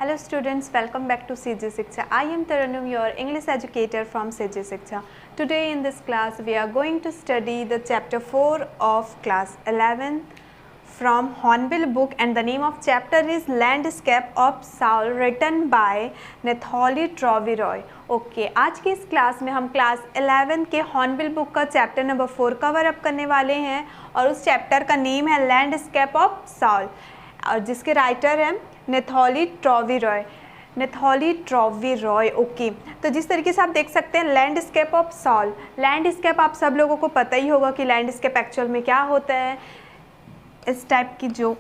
Hello students, welcome back to CG Shiksha. I am Taranum, your English educator from CG Shiksha. Today in this class we are going to study the chapter 4 of class 11 from Hornbill book, and the name of chapter is Landscape of Saul, written by Nathalie Troveroy. Okay आज के इस class में हम class 11 के hornbill book का chapter number 4 cover up करने वाले हैं और उस चैप्टर का नेम है लैंडस्केप ऑफ साउल और जिसके राइटर हैं नेथॉली ट्रॉवेरॉय। ओके, तो जिस तरीके से आप देख सकते हैं लैंडस्केप ऑफ साउल, लैंडस्केप आप सब लोगों को पता ही होगा कि लैंडस्केप एक्चुअल में क्या होता है। इस टाइप की जो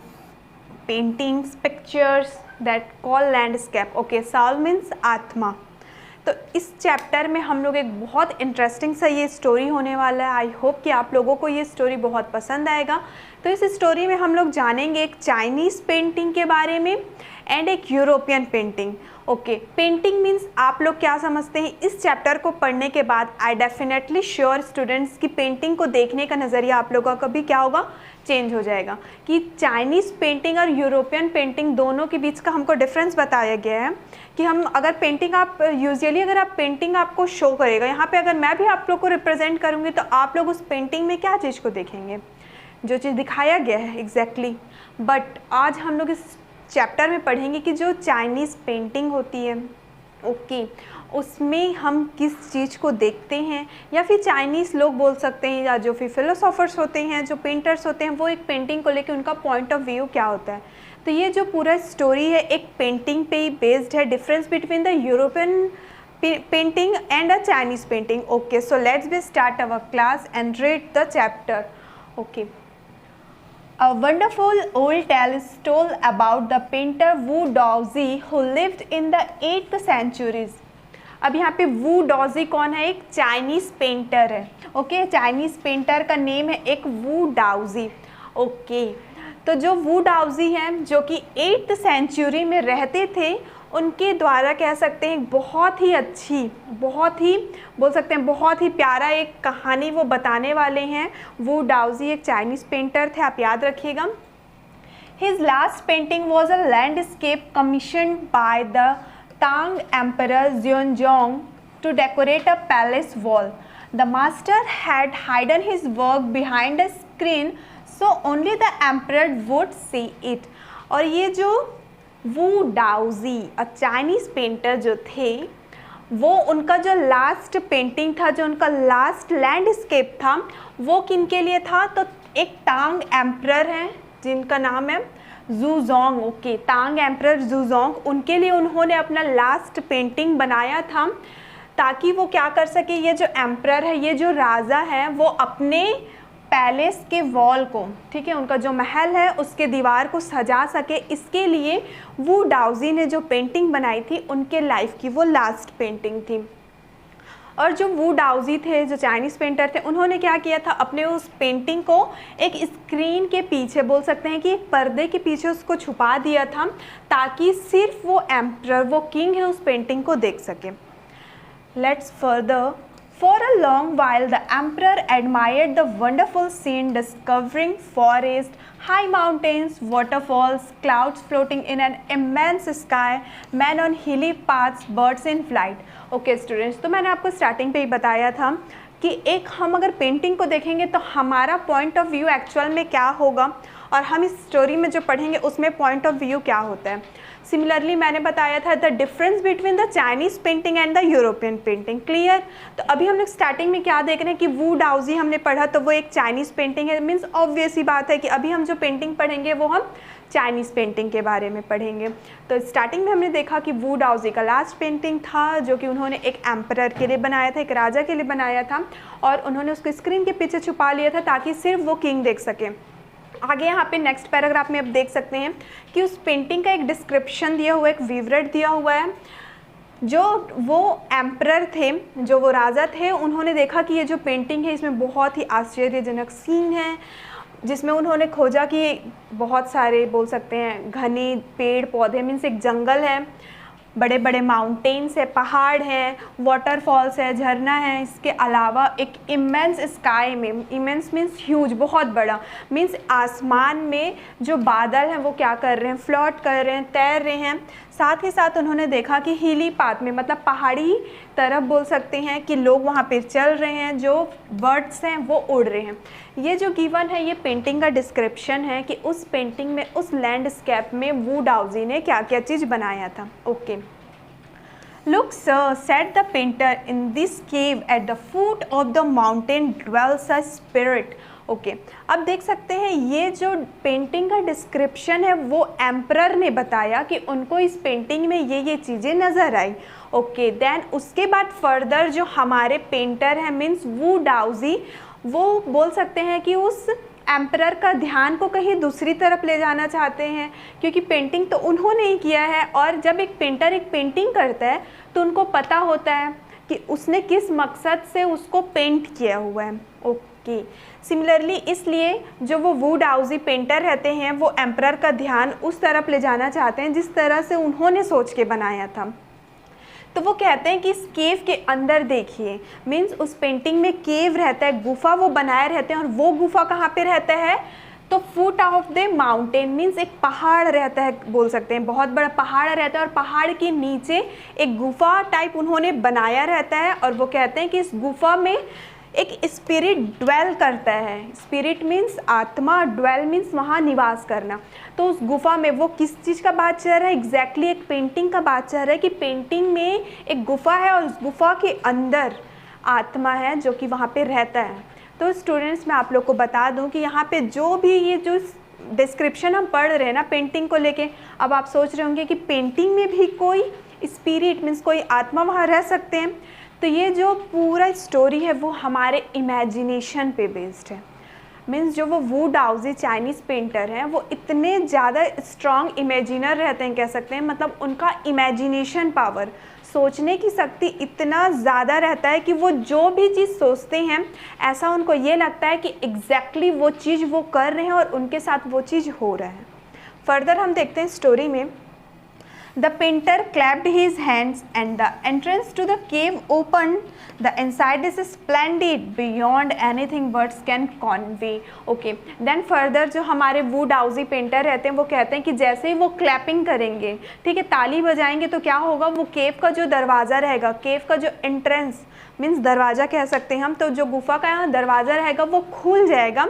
paintings pictures that call landscape. Okay, Saul means आत्मा। तो इस चैप्टर में हम लोग एक बहुत इंटरेस्टिंग सा ये स्टोरी होने वाला है। आई होप कि आप लोगों को ये स्टोरी बहुत पसंद आएगा। तो इस स्टोरी में हम लोग जानेंगे एक चाइनीज़ पेंटिंग के बारे में एंड एक European painting. Okay, painting means आप लोग क्या समझते हैं। इस चैप्टर को पढ़ने के बाद आई डेफिनेटली श्योर स्टूडेंट्स की पेंटिंग को देखने का नज़रिया आप लोगों का भी क्या होगा, चेंज हो जाएगा कि चाइनीज़ पेंटिंग और यूरोपियन पेंटिंग दोनों के बीच का हमको डिफरेंस बताया गया है कि हम अगर पेंटिंग आप यूजुअली अगर आप पेंटिंग आपको शो करेगा, यहाँ पे अगर मैं भी आप लोग को रिप्रेजेंट करूँगी तो आप लोग उस पेंटिंग में क्या चीज़ को देखेंगे, जो चीज़ दिखाया गया है एग्जैक्टली। बट आज हम लोग इस चैप्टर में पढ़ेंगे कि जो चाइनीज़ पेंटिंग होती है ओके उसमें हम किस चीज़ को देखते हैं, या फिर चाइनीज़ लोग बोल सकते हैं या जो फिर फिलोसोफर्स होते हैं, जो पेंटर्स होते हैं, वो एक पेंटिंग को लेकर उनका पॉइंट ऑफ व्यू क्या होता है। तो ये जो पूरा स्टोरी है एक पेंटिंग पे ही बेस्ड है, difference between the European painting and a Chinese painting. Okay, so let's be start our class and read the chapter. Okay, a wonderful old tale is told about the painter Wu Daozi who lived in the 8th centuries. अब यहाँ पे वू Doge कौन है, एक Chinese painter है। Okay, Chinese painter का name है एक वू डाउजी। ओके, तो जो वू डाउजी हैं जो कि 8th सेंचुरी में रहते थे, उनके द्वारा कह सकते हैं बहुत ही अच्छी, बहुत ही बोल सकते हैं बहुत ही प्यारा एक कहानी वो बताने वाले हैं। वू डाउजी एक चाइनीज़ पेंटर थे, आप याद रखिएगा। His last painting was a landscape commissioned by the Tang Emperor Xuanzong to decorate a palace wall. The master had hidden his work behind a screen so only the emperor would see it. और ये जो वू डाउजी Chinese painter जो थे, वो उनका जो last painting था, जो उनका लास्ट लैंडस्केप था, वो किन के लिए था, तो एक टांग एम्परर हैं जिनका नाम है जूजोंग। ओके, टांग एम्परर जूजोंग, उनके लिए उन्होंने अपना लास्ट पेंटिंग बनाया था ताकि वो क्या कर सके, ये जो एम्परर है, ये जो राजा है, वो अपने पैलेस के वॉल को, ठीक है, उनका जो महल है उसके दीवार को सजा सके। इसके लिए वू डाउजी ने जो पेंटिंग बनाई थी उनके लाइफ की वो लास्ट पेंटिंग थी। और जो वू डाउजी थे, जो चाइनीज़ पेंटर थे, उन्होंने क्या किया था, अपने उस पेंटिंग को एक स्क्रीन के पीछे बोल सकते हैं कि एक पर्दे के पीछे उसको छुपा दिया था ताकि सिर्फ वो एम्परर, वो किंग है, उस पेंटिंग को देख सके। Let's further. For a long while, the emperor admired the wonderful scene, discovering forests, high mountains, waterfalls, clouds floating in an immense sky, men on hilly paths, birds in flight. Okay, students, तो मैंने आपको starting पे ही बताया था कि एक हम अगर पेंटिंग को देखेंगे तो हमारा पॉइंट ऑफ व्यू एक्चुअल में क्या होगा, और हम इस स्टोरी में जो पढ़ेंगे उसमें पॉइंट ऑफ व्यू क्या होता है। सिमिलरली मैंने बताया था the difference between the Chinese painting and the European painting. Clear? तो अभी हम लोग स्टार्टिंग में क्या देख रहे हैं कि वू डाउजी हमने पढ़ा तो वो एक चाइनीज़ पेंटिंग है, मीन्स ऑब्वियस ही बात है कि अभी हम जो पेंटिंग पढ़ेंगे वो हम चाइनीज़ पेंटिंग के बारे में पढ़ेंगे। तो स्टार्टिंग में हमने देखा कि वू डाउजी का लास्ट पेंटिंग था जो कि उन्होंने एक एम्परर के लिए बनाया था, एक राजा के लिए बनाया था, और उन्होंने उसको स्क्रीन के पीछे छुपा लिया था ताकि सिर्फ वो किंग देख सके। आगे यहाँ पे नेक्स्ट पैराग्राफ में आप देख सकते हैं कि उस पेंटिंग का एक डिस्क्रिप्शन दिया हुआ है, एक विवरण दिया हुआ है। जो वो एम्परर थे, जो वो राजा थे, उन्होंने देखा कि ये जो पेंटिंग है इसमें बहुत ही आश्चर्यजनक सीन है, जिसमें उन्होंने खोजा कि बहुत सारे बोल सकते हैं घने पेड़ पौधे, मीन्स एक जंगल है, बड़े बड़े माउंटेन्स है, पहाड़ हैं, वाटरफॉल्स है, झरना है। इसके अलावा एक इमेंस स्काई में, इमेंस मीन्स ह्यूज, बहुत बड़ा, मीन्स आसमान में जो बादल हैं वो क्या कर रहे हैं, फ्लोट कर रहे हैं, तैर रहे हैं, साथ ही साथ उन्होंने देखा कि हिली पाथ में, मतलब पहाड़ी तरफ बोल सकते हैं, कि लोग वहाँ पे चल रहे हैं, जो बर्ड्स हैं वो उड़ रहे हैं। ये जो गिवन है ये पेंटिंग का डिस्क्रिप्शन है कि उस पेंटिंग में, उस लैंडस्केप में वू डाउजी ने क्या क्या चीज़ बनाया था। Okay, Look, sir, said the painter, in this cave at the foot of the mountain dwells a spirit. Okay, अब देख सकते हैं ये जो पेंटिंग का डिस्क्रिप्शन है वो एम्परर ने बताया कि उनको इस पेंटिंग में ये चीज़ें नज़र आई। ओके, देन उसके बाद फर्दर जो हमारे पेंटर हैं मीन्स वू डाउजी, वो बोल सकते हैं कि उस एम्परर का ध्यान को कहीं दूसरी तरफ ले जाना चाहते हैं, क्योंकि पेंटिंग तो उन्होंने ही किया है, और जब एक पेंटर एक पेंटिंग करता है तो उनको पता होता है कि उसने किस मकसद से उसको पेंट किया हुआ है। ओके, सिमिलरली इसलिए जो वो वू डाउजी पेंटर रहते हैं वो एम्परर का ध्यान उस तरफ ले जाना चाहते हैं जिस तरह से उन्होंने सोच के बनाया था। तो वो कहते हैं कि इस केव के अंदर देखिए, मीन्स उस पेंटिंग में केव रहता है, गुफा वो बनाए रहते हैं, और वो गुफा कहाँ पे रहता है, तो foot of the mountain, means एक पहाड़ रहता है, बोल सकते हैं बहुत बड़ा पहाड़ रहता है, और पहाड़ के नीचे एक गुफा टाइप उन्होंने बनाया रहता है। और वो कहते हैं कि इस गुफा में एक स्पिरिट ड्वेल करता है। स्पिरिट मीन्स आत्मा, ड्वेल मीन्स वहाँ निवास करना। तो उस गुफा में वो किस चीज़ का बात चल रहा है, एग्जैक्टली एक पेंटिंग का बात चल रहा है कि पेंटिंग में एक गुफा है और उस गुफा के अंदर आत्मा है जो कि वहाँ पे रहता है। तो स्टूडेंट्स, मैं आप लोग को बता दूँ कि यहाँ पे जो भी ये जो डिस्क्रिप्शन हम पढ़ रहे हैं ना पेंटिंग को लेके, अब आप सोच रहे होंगे कि पेंटिंग में भी कोई स्पिरिट मीन्स कोई आत्मा वहाँ रह सकते हैं। तो ये जो पूरा स्टोरी है वो हमारे इमेजिनेशन पे बेस्ड है। मीन्स जो वो वू डाउजी चाइनीज़ पेंटर हैं वो इतने ज़्यादा स्ट्रॉन्ग इमेजिनर रहते हैं, कह सकते हैं, मतलब उनका इमेजिनेशन पावर, सोचने की शक्ति इतना ज़्यादा रहता है कि वो जो भी चीज़ सोचते हैं ऐसा उनको ये लगता है कि एग्जैक्टली वो चीज़ वो कर रहे हैं और उनके साथ वो चीज़ हो रहा है। फर्दर हम देखते हैं स्टोरी में, The painter clapped his hands and the entrance to the cave opened. The inside is splendid beyond anything words can convey. Okay. Then further जो हमारे वू डाउजी पेंटर रहते हैं वो कहते हैं कि जैसे ही वो क्लैपिंग करेंगे, ठीक है, ताली बजाएंगे, तो क्या होगा, वो केव का जो दरवाज़ा रहेगा, केव का जो एंट्रेंस मीन्स दरवाज़ा कह सकते हैं हम, तो जो गुफा का यहाँ दरवाज़ा रहेगा वो खुल जाएगा।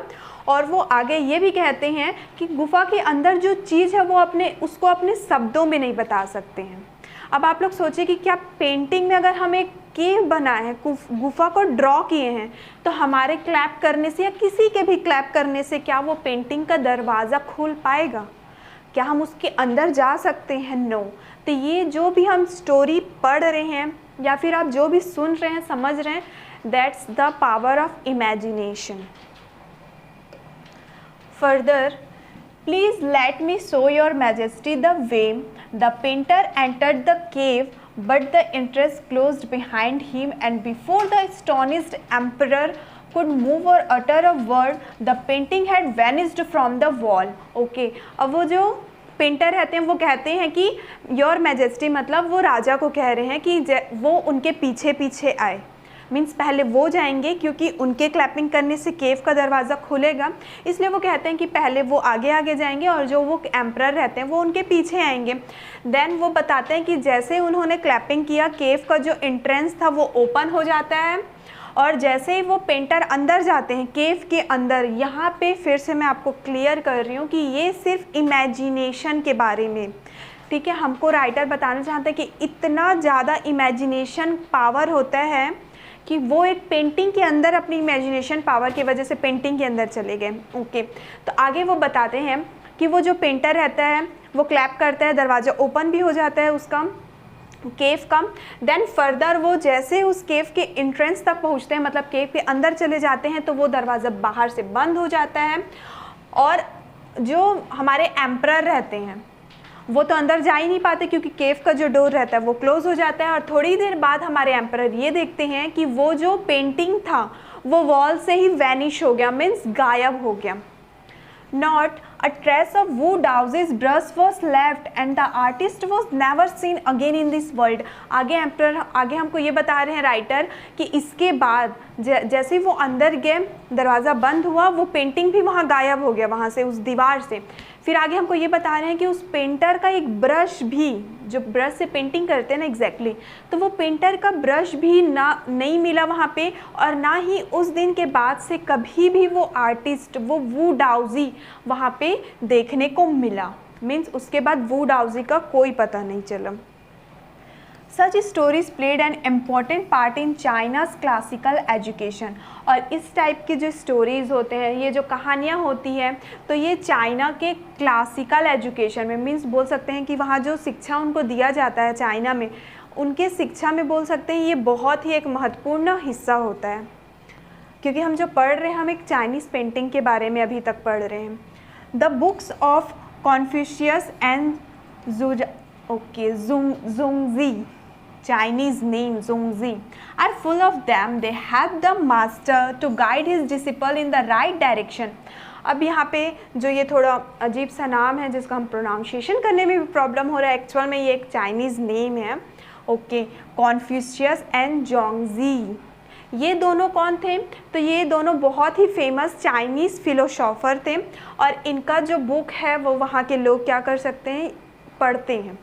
और वो आगे ये भी कहते हैं कि गुफा के अंदर जो चीज़ है वो उसको अपने शब्दों में नहीं बता सकते हैं। अब आप लोग सोचिए कि क्या पेंटिंग में अगर हम एक केव बनाए हैं, गुफा को ड्रॉ किए हैं, तो हमारे क्लैप करने से या किसी के भी क्लैप करने से क्या वो पेंटिंग का दरवाज़ा खुल पाएगा? क्या हम उसके अंदर जा सकते हैं? नो। तो ये जो भी हम स्टोरी पढ़ रहे हैं या फिर आप जो भी सुन रहे हैं, समझ रहे हैं, that's the power of imagination. Further, please let me show your majesty the way. The painter entered the cave, but the entrance closed behind him, and before the astonished emperor could move or utter a word, the painting had vanished from the wall. Okay, अब वो जो painter रहते हैं वो कहते हैं कि your majesty, मतलब वो राजा को कह रहे हैं कि वो उनके पीछे पीछे आए, मीन्स पहले वो जाएंगे क्योंकि उनके क्लैपिंग करने से केव का दरवाज़ा खुलेगा, इसलिए वो कहते हैं कि पहले वो आगे आगे जाएंगे और जो वो एम्परर रहते हैं वो उनके पीछे आएंगे। देन वो बताते हैं कि जैसे उन्होंने क्लैपिंग किया, केव का जो एंट्रेंस था वो ओपन हो जाता है, और जैसे ही वो पेंटर अंदर जाते हैं केव के अंदर, यहाँ पे फिर से मैं आपको क्लियर कर रही हूँ कि ये सिर्फ इमेजिनेशन के बारे में, ठीक है, हमको राइटर बताना चाहते हैं कि इतना ज़्यादा इमेजिनेशन पावर होता है कि वो एक पेंटिंग के अंदर अपनी इमेजिनेशन पावर की वजह से पेंटिंग के अंदर चले गए। ओके, तो आगे वो बताते हैं कि वो जो पेंटर रहता है वो क्लैप करता है, दरवाज़ा ओपन भी हो जाता है उसका, केव का। देन फर्दर वो जैसे उस केव के एंट्रेंस तक पहुंचते हैं, मतलब केव के अंदर चले जाते हैं, तो वो दरवाज़ा बाहर से बंद हो जाता है, और जो हमारे एम्परर रहते हैं वो तो अंदर जा ही नहीं पाते क्योंकि केव का जो डोर रहता है वो क्लोज हो जाता है। और थोड़ी देर बाद हमारे एम्परर ये देखते हैं कि वो जो पेंटिंग था वो वॉल से ही वैनिश हो गया, मीन्स गायब हो गया। Not a trace of Wu Dao's brush was left and the artist was never seen again in this world. आगे हमको ये बता रहे हैं राइटर कि इसके बाद जैसे वो अंदर गए, दरवाज़ा बंद हुआ, वो पेंटिंग भी वहाँ गायब हो गया, वहाँ से उस दीवार से। फिर आगे हमको ये बता रहे हैं कि उस पेंटर का एक ब्रश भी, जो ब्रश से पेंटिंग करते हैं ना एग्जैक्टली, तो वो पेंटर का ब्रश भी नहीं मिला वहाँ पे, और ना ही उस दिन के बाद से कभी भी वो आर्टिस्ट, वो वू डाओजी वहाँ पे देखने को मिला। मीन्स उसके बाद वू डाओजी का कोई पता नहीं चला। Such stories played an important part in China's classical education. और इस टाइप की जो स्टोरीज़ होते हैं, ये जो कहानियाँ होती हैं, तो ये चाइना के क्लासिकल एजुकेशन में, मीन्स बोल सकते हैं कि वहाँ जो शिक्षा उनको दिया जाता है चाइना में, उनके शिक्षा में बोल सकते हैं ये बहुत ही एक महत्वपूर्ण हिस्सा होता है। क्योंकि हम जो पढ़ रहे हैं, हम एक चाइनीज़ पेंटिंग के बारे में अभी तक पढ़ रहे हैं। The books of Confucius and Zhuangzi, Chinese name Zhuangzi, are full of them. They help the master to guide his disciple in the right direction. अब यहाँ पे जो ये थोड़ा अजीब सा नाम है जिसका हम प्रोनाउंसिएशन करने में भी प्रॉब्लम हो रहा है, एक्चुअल में ये एक चाइनीज़ नेम है। ओके, कॉन्फ्यूशियस एंड जोंगजी, ये दोनों कौन थे? तो ये दोनों बहुत ही फेमस चाइनीज़ फिलोसोफर थे, और इनका जो बुक है वो वहाँ के लोग क्या कर सकते हैं, पढ़ते हैं।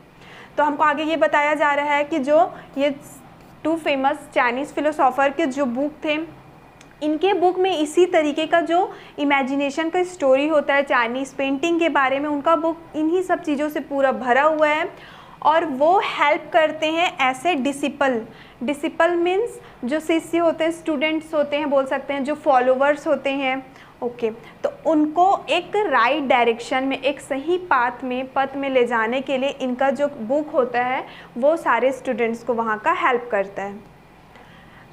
तो हमको आगे ये बताया जा रहा है कि जो ये 2 फेमस चाइनीज़ फिलोसोफर के जो बुक थे, इनके बुक में इसी तरीके का जो इमेजिनेशन का स्टोरी होता है चाइनीज़ पेंटिंग के बारे में, उनका बुक इन्हीं सब चीज़ों से पूरा भरा हुआ है। और वो हेल्प करते हैं ऐसे डिसिपल मीन्स जो शिष्य होते हैं, स्टूडेंट्स होते हैं, बोल सकते हैं जो फॉलोवर्स होते हैं। ओके, तो उनको एक राइट डायरेक्शन में, एक सही पथ में ले जाने के लिए इनका जो बुक होता है वो सारे स्टूडेंट्स को वहाँ का हेल्प करता है।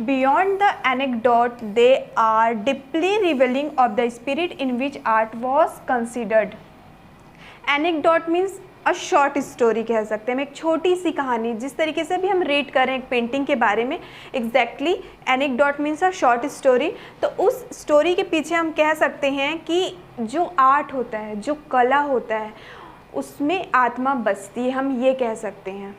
Beyond the anecdote they are deeply revealing of the spirit in which art was considered. Anecdote means a short story कह सकते हैं, एक छोटी सी कहानी, जिस तरीके से भी हम रीड करें एक पेंटिंग के बारे में, exactly anecdote means a short story. तो उस स्टोरी के पीछे हम कह सकते हैं कि जो आर्ट होता है, जो कला होता है, उसमें आत्मा बसती है, हम ये कह सकते हैं।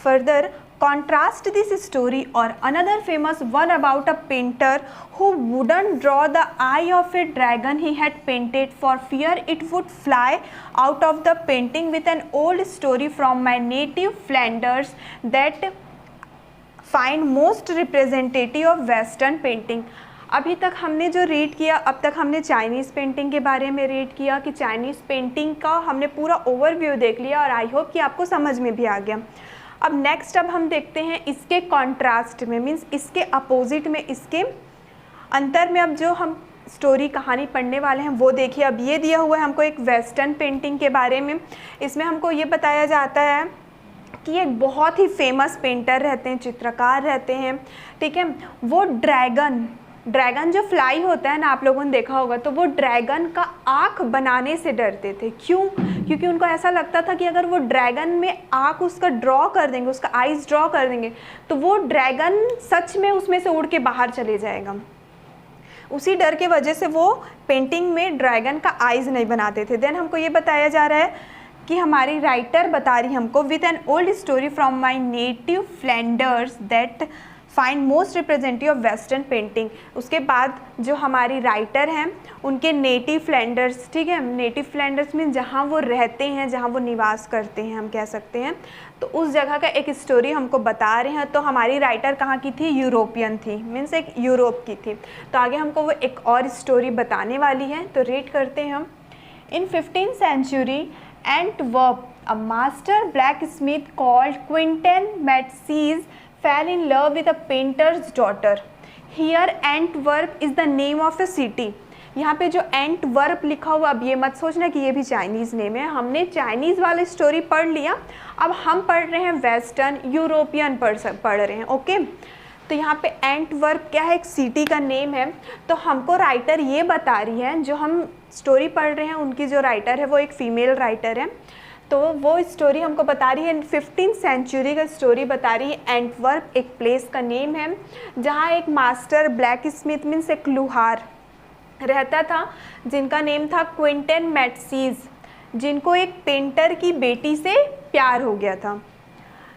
Further contrast this story or another famous one about a painter who wouldn't draw the eye of a dragon he had painted for fear it would fly out of the painting, with an old story from my native Flanders that find most representative of western painting। अभी तक हमने जो read किया, अब तक हमने Chinese painting के बारे में रीड किया कि चाइनीज़ पेंटिंग का हमने पूरा ओवरव्यू देख लिया, और आई होप कि आपको समझ में भी आ गया। अब नेक्स्ट अब हम देखते हैं इसके कॉन्ट्रास्ट में, मीन्स इसके अपोजिट में, इसके अंतर में अब जो हम स्टोरी कहानी पढ़ने वाले हैं वो देखिए। अब ये दिया हुआ है हमको एक वेस्टर्न पेंटिंग के बारे में। इसमें हमको ये बताया जाता है कि एक बहुत ही फेमस पेंटर रहते हैं, चित्रकार रहते हैं, ठीक है। वो ड्रैगन जो फ्लाई होता है ना, आप लोगों ने देखा होगा, तो वो ड्रैगन का आँख बनाने से डरते थे। क्यों? क्योंकि उनको ऐसा लगता था कि अगर वो ड्रैगन में आँख उसका ड्रॉ कर देंगे, उसका आइज़ ड्रॉ कर देंगे, तो वो ड्रैगन सच में उसमें से उड़ के बाहर चले जाएगा। उसी डर के वजह से वो पेंटिंग में ड्रैगन का आइज़ नहीं बनाते थे। देन हमको ये बताया जा रहा है कि हमारी राइटर बता रही हमको, with an old story from my native Flanders that find most representative of western painting. उसके बाद जो हमारी राइटर हैं उनके नेटिव फ्लैंडर्स, ठीक है, नेटिव फ्लैंडर्स मीन जहाँ वो रहते हैं, जहाँ वो निवास करते हैं, हम कह सकते हैं, तो उस जगह का एक स्टोरी हमको बता रहे हैं। तो हमारी राइटर कहाँ की थी? यूरोपियन थी, मीन्स एक यूरोप की थी। तो आगे हमको वो एक और स्टोरी बताने वाली है, तो रीड करते हैं हम। इन 15th century Antwerp, a master blacksmith called Quentin Matsys fell in love with a painter's daughter. Here Antwerp is the name of a city. यहाँ पे जो एंटवर्प लिखा हुआ, अब ये मत सोचना कि ये भी चाइनीज़ नेम है। हमने चाइनीज़ वाला स्टोरी पढ़ लिया, अब हम पढ़ रहे हैं वेस्टर्न, यूरोपियन पढ़ रहे हैं। ओके, तो यहाँ पे एंटवर्प क्या है? एक सिटी का नेम है। तो हमको राइटर ये बता रही है, जो हम स्टोरी पढ़ रहे हैं उनकी जो राइटर है वो एक फ़ीमेल राइटर है। तो वो स्टोरी हमको बता रही है 15th सेंचुरी का स्टोरी बता रही है। एंटवर्प एक प्लेस का नेम है जहाँ एक मास्टर ब्लैक स्मिथ मीन्स एक लुहार रहता था, जिनका नेम था क्विंटन मैट्सीज, जिनको एक पेंटर की बेटी से प्यार हो गया था।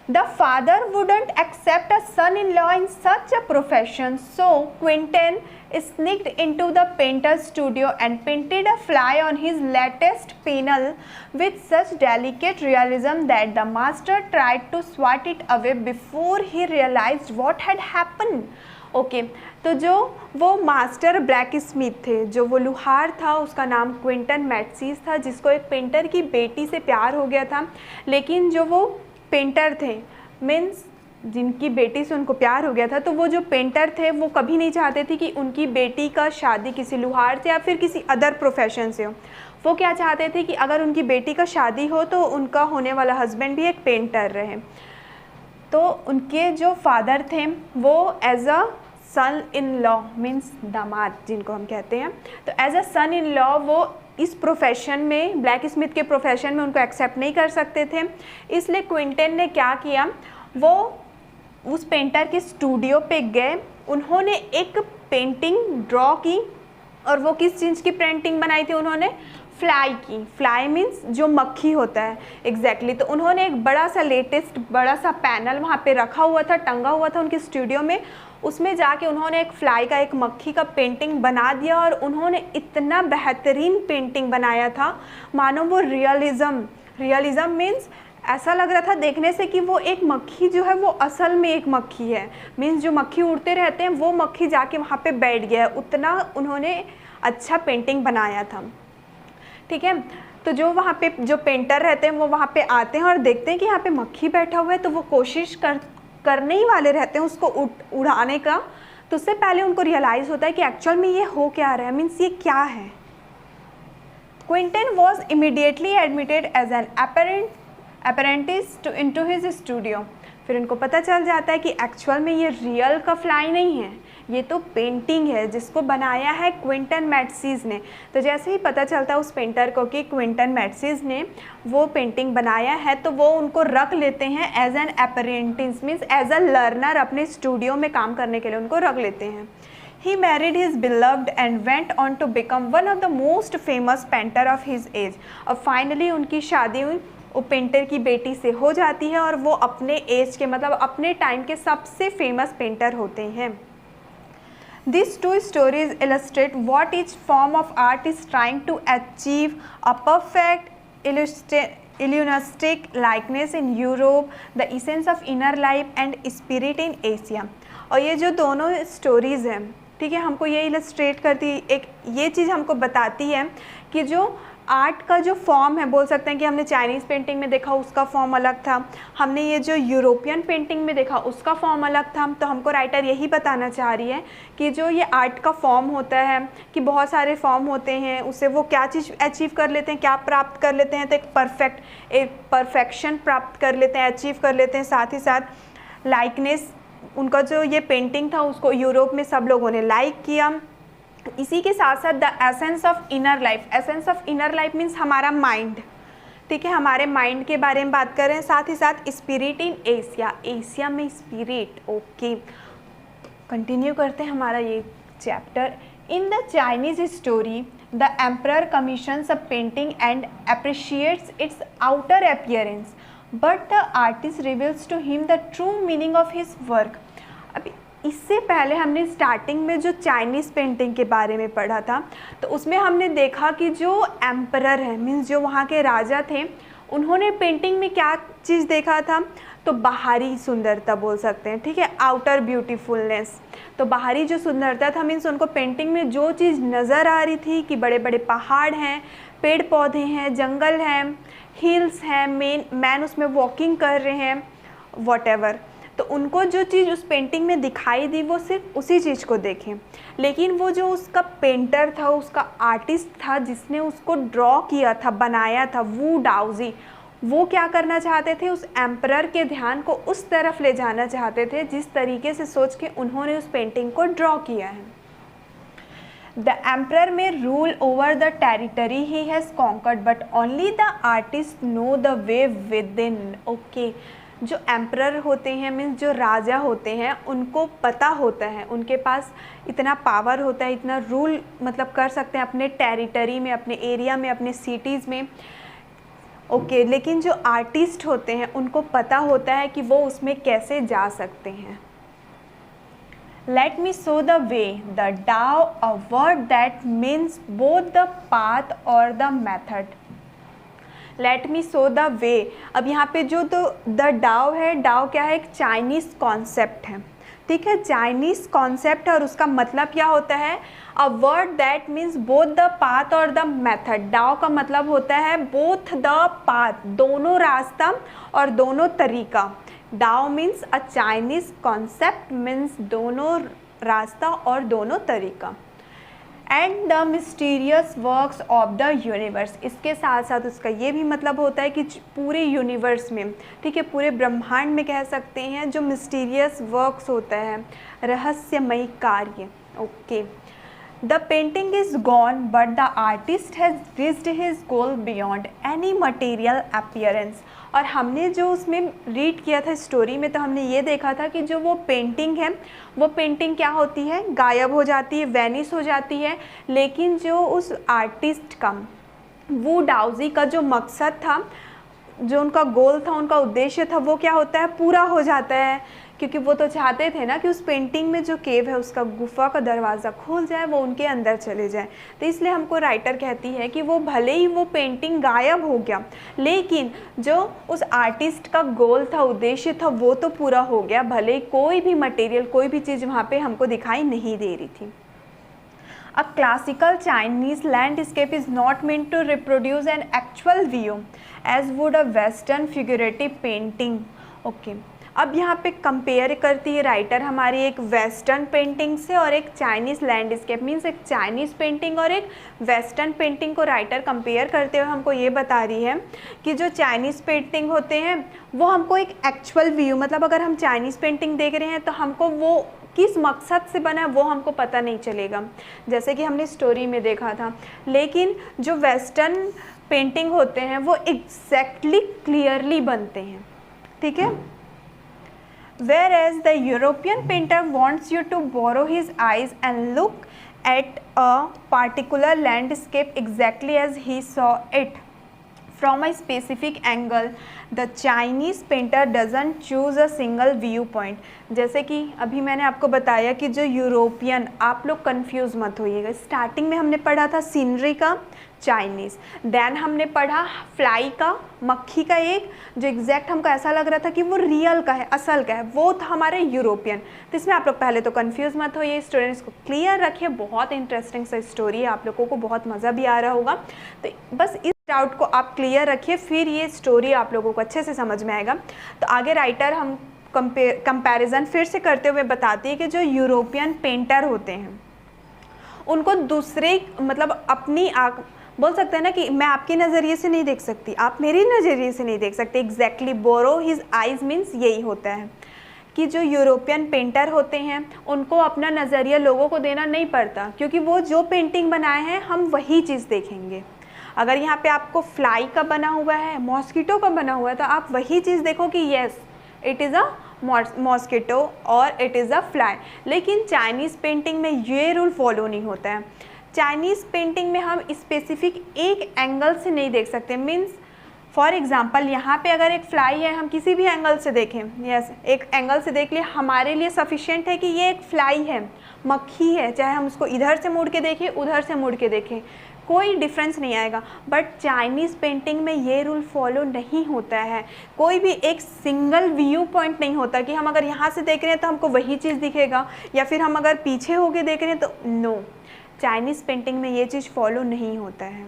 The father wouldn't accept a son-in-law in such a profession, so Quentin sneaked into the painter's studio and painted a fly on his latest panel with such delicate realism that the master tried to swat it away before he realized what had happened. Okay तो जो वो master black Smith थे, जो वो लुहार था, उसका नाम Quinton मैटसीज था, जिसको एक पेंटर की बेटी से प्यार हो गया था। लेकिन जो वो पेंटर थे, मीन्स जिनकी बेटी से उनको प्यार हो गया था, तो वो जो पेंटर थे वो कभी नहीं चाहते थे कि उनकी बेटी का शादी किसी लुहार से या फिर किसी अदर प्रोफेशन से हो। वो क्या चाहते थे कि अगर उनकी बेटी का शादी हो तो उनका होने वाला हस्बैंड भी एक पेंटर रहे। तो उनके जो फादर थे वो as a son in law, means दामाद जिनको हम कहते हैं, तो as a son in law वो इस प्रोफेशन में, ब्लैक स्मिथ के प्रोफेशन में उनको एक्सेप्ट नहीं कर सकते थे। इसलिए क्विंटन ने क्या किया, वो उस पेंटर के स्टूडियो पे गए, उन्होंने एक पेंटिंग ड्रॉ की। और वो किस चीज़ की पेंटिंग बनाई थी उन्होंने? फ्लाई की। फ्लाई मीन्स जो मक्खी होता है, एग्जैक्टली। तो उन्होंने एक बड़ा सा लेटेस्ट बड़ा सा पैनल वहाँ पे रखा हुआ था, टंगा हुआ था उनके स्टूडियो में। उसमें जाके उन्होंने एक फ्लाई का, एक मक्खी का पेंटिंग बना दिया और उन्होंने इतना बेहतरीन पेंटिंग बनाया था, मानो वो रियलिज़म मीन्स ऐसा लग रहा था देखने से कि वो एक मक्खी जो है वो असल में एक मक्खी है। मीन्स जो मक्खी उड़ते रहते हैं वो मक्खी जाके वहाँ पे बैठ गया है, उतना उन्होंने अच्छा पेंटिंग बनाया था। ठीक है, तो जो वहाँ पे जो पेंटर रहते हैं वो वहाँ पे आते हैं और देखते हैं कि यहाँ पे मक्खी बैठा हुआ है, तो वो कोशिश करने ही वाले रहते हैं उसको उड़ाने का। तो उससे पहले उनको रियलाइज़ होता है कि एक्चुअल में ये हो क्या रहा है, मीन्स ये क्या है। Quinton was immediately admitted as an apprentice into his studio. फिर उनको पता चल जाता है कि एक्चुअल में ये रियल का फ्लाई नहीं है, ये तो पेंटिंग है जिसको बनाया है क्विंटन मैटसीज ने। तो जैसे ही पता चलता है उस पेंटर को कि क्विंटन मैटसीज ने वो पेंटिंग बनाया है, तो वो उनको रख लेते हैं as an apprentice, means as a learner, अपने स्टूडियो में काम करने के लिए उनको रख लेते हैं। He married his beloved and went on to become one of the most famous painter of his age. अब फाइनली उनकी शादी वो पेंटर की बेटी से हो जाती है और वो अपने एज के, मतलब अपने टाइम के सबसे फेमस पेंटर होते हैं। These two stories illustrate what each form of art is trying to achieve: a perfect illusionistic likeness in Europe, the essence of inner life and spirit in Asia। और ये जो दोनों stories हैं, ठीक है, हमको ये इलस्ट्रेट करती, एक ये चीज़ हमको बताती है कि जो आर्ट का जो फॉर्म है, बोल सकते हैं कि हमने चाइनीज़ पेंटिंग में देखा उसका फॉर्म अलग था, हमने ये जो यूरोपियन पेंटिंग में देखा उसका फॉर्म अलग था। तो हमको राइटर यही बताना चाह रही है कि जो ये आर्ट का फॉर्म होता है कि बहुत सारे फॉर्म होते हैं, उससे वो क्या चीज़ अचीव कर लेते हैं, क्या प्राप्त कर लेते हैं, तो एक परफेक्शन प्राप्त कर लेते हैं, अचीव कर लेते हैं। साथ ही साथ लाइकनेस, उनका जो ये पेंटिंग था उसको यूरोप में सब लोगों ने लाइक किया। इसी के साथ साथ the essence of inner life, essence of inner life means हमारा माइंड, ठीक है, हमारे माइंड के बारे में बात कर रहे हैं। साथ ही साथ स्पिरिट इन एशिया, एशिया में स्पिरिट। ओके, कंटिन्यू करते हैं हमारा ये chapter. In the Chinese story the emperor commissions a painting and appreciates its outer appearance, but the artist reveals to him the true meaning of his work. अभी इससे पहले हमने starting में जो चाइनीज़ पेंटिंग के बारे में पढ़ा था, तो उसमें हमने देखा कि जो एम्परर है, मीन्स जो वहाँ के राजा थे, उन्होंने पेंटिंग में क्या चीज़ देखा था, तो बाहरी सुंदरता बोल सकते हैं, ठीक है, आउटर ब्यूटीफुलनेस। तो बाहरी जो सुंदरता था, मीन्स उनको पेंटिंग में जो चीज़ नज़र आ रही थी कि बड़े बड़े पहाड़ हैं, पेड़ पौधे हैं, जंगल हैं, हिल्स हैं, मैन उसमें वॉकिंग कर रहे हैं, वॉटेवर, तो उनको जो चीज़ उस पेंटिंग में दिखाई दी वो सिर्फ उसी चीज़ को देखें। लेकिन वो जो उसका पेंटर था, उसका आर्टिस्ट था, जिसने उसको ड्रॉ किया था, बनाया था, वू डाउजी, वो क्या करना चाहते थे, उस एम्परर के ध्यान को उस तरफ ले जाना चाहते थे जिस तरीके से सोच के उन्होंने उस पेंटिंग को ड्रॉ किया है। The emperor may rule over the territory he has conquered, but only the artist know the way within. Okay, जो एम्परर होते हैं, मीन्स जो राजा होते हैं, उनको पता होता है, उनके पास इतना पावर होता है, इतना रूल मतलब कर सकते हैं अपने टेरिटरी में, अपने एरिया में, अपने सिटीज़ में। ओके, लेकिन जो आर्टिस्ट होते हैं उनको पता होता है कि वो उसमें कैसे जा सकते हैं। Let me show the way. The Dao, a word that means both the path or the method. Let me show the way. अब यहाँ पे जो तो द डाओ है, डाओ क्या है, एक चाइनीज़ कॉन्सेप्ट है, ठीक है, चाइनीज़ कॉन्सेप्ट है और उसका मतलब क्या होता है, a word that means both the path और द मेथड। डाओ का मतलब होता है बोथ द पाथ, दोनों रास्ता और दोनों तरीका। Dao means a Chinese concept, means दोनों रास्ता और दोनों तरीका। And the mysterious works of the universe, इसके साथ साथ उसका ये भी मतलब होता है कि पूरे यूनिवर्स में, ठीक है, पूरे ब्रह्मांड में कह सकते हैं, जो मिस्टीरियस वर्क्स होता है, रहस्यमयी कार्य। Okay, the painting is gone but the artist has reached his goal beyond any material appearance. और हमने जो उसमें रीड किया था स्टोरी में, तो हमने ये देखा था कि जो वो पेंटिंग है, वो पेंटिंग क्या होती है, गायब हो जाती है, वैनिश हो जाती है, लेकिन जो उस आर्टिस्ट का, वो डाउजी का जो मकसद था, जो उनका गोल था, उनका उद्देश्य था, वो क्या होता है, पूरा हो जाता है। क्योंकि वो तो चाहते थे ना कि उस पेंटिंग में जो केव है, उसका गुफा का दरवाज़ा खुल जाए, वो उनके अंदर चले जाए। तो इसलिए हमको राइटर कहती है कि वो भले ही वो पेंटिंग गायब हो गया, लेकिन जो उस आर्टिस्ट का गोल था, उद्देश्य था, वो तो पूरा हो गया, भले ही कोई भी मटेरियल, कोई भी चीज़ वहाँ पे हमको दिखाई नहीं दे रही थी। A classical Chinese landscape is not meant to reproduce an actual view as would a Western figurative painting. Okay. अब यहाँ पे कंपेयर करती है राइटर हमारी एक वेस्टर्न पेंटिंग से और एक चाइनीज़ लैंडस्केप, मीन्स एक चाइनीज़ पेंटिंग और एक वेस्टर्न पेंटिंग को राइटर कंपेयर करते हुए हमको ये बता रही है कि जो चाइनीज़ पेंटिंग होते हैं वो हमको एक एक्चुअल व्यू, मतलब अगर हम चाइनीज़ पेंटिंग देख रहे हैं तो हमको वो किस मकसद से बना है वो हमको पता नहीं चलेगा, जैसे कि हमने स्टोरी में देखा था। लेकिन जो वेस्टर्न पेंटिंग होते हैं वो एग्जैक्टली क्लियरली बनते हैं, ठीक है। Whereas the European painter wants you to borrow his eyes and look at a particular landscape exactly as he saw it from a specific angle. The Chinese painter doesn't choose a single viewpoint. जैसे कि अभी मैंने आपको बताया कि जो European, आप लोग कंफ्यूज मत होइएगा, स्टार्टिंग में हमने पढ़ा था सीनरी का चाइनीज़, देन हमने पढ़ा फ्लाई का, मक्खी का, एक जो एग्जैक्ट हमको ऐसा लग रहा था कि वो रियल का है, असल का है, वो था हमारे यूरोपियन। तो इसमें आप लोग पहले तो कंफ्यूज मत होइए, स्टूडेंट्स को क्लियर रखिए, बहुत इंटरेस्टिंग सा स्टोरी है, आप लोगों को बहुत मज़ा भी आ रहा होगा। तो बस इस डाउट को आप क्लियर रखिए, फिर ये स्टोरी आप लोगों को अच्छे से समझ में आएगा। तो आगे राइटर हम कंपैरिजन फिर से करते हुए बताती है कि जो यूरोपियन पेंटर होते हैं उनको दूसरे, मतलब अपनी आँख, बोल सकते हैं ना कि मैं आपके नज़रिए से नहीं देख सकती, आप मेरी नज़रिए से नहीं देख सकते। एग्जैक्टली, बोरो हिज आइज़ मीन्स यही होता है कि जो यूरोपियन पेंटर होते हैं उनको अपना नज़रिया लोगों को देना नहीं पड़ता, क्योंकि वो जो पेंटिंग बनाए हैं हम वही चीज़ देखेंगे। अगर यहाँ पे आपको फ्लाई का बना हुआ है, मॉस्किटो का बना हुआ है, तो आप वही चीज़ देखो कि yes it is a mosquito और इट इज़ अ फ्लाई। लेकिन चाइनीज़ पेंटिंग में ये रूल फॉलो नहीं होता है। चाइनीज़ पेंटिंग में हम स्पेसिफिक एक एंगल से नहीं देख सकते, मीन्स फॉर एग्ज़ाम्पल यहाँ पे अगर एक फ्लाई है, हम किसी भी एंगल से देखें, यस एक एंगल से देख लिए, हमारे लिए सफिशिएंट है कि ये एक फ्लाई है, मक्खी है, चाहे हम उसको इधर से मुड़ के देखें, उधर से मुड़ के देखें, कोई डिफरेंस नहीं आएगा। बट चाइनीज़ पेंटिंग में ये रूल फॉलो नहीं होता है, कोई भी एक सिंगल व्यू पॉइंट नहीं होता कि हम अगर यहाँ से देख रहे हैं तो हमको वही चीज़ दिखेगा, या फिर हम अगर पीछे होके देख रहे हैं तो नो, चाइनीज़ पेंटिंग में ये चीज़ फॉलो नहीं होता है।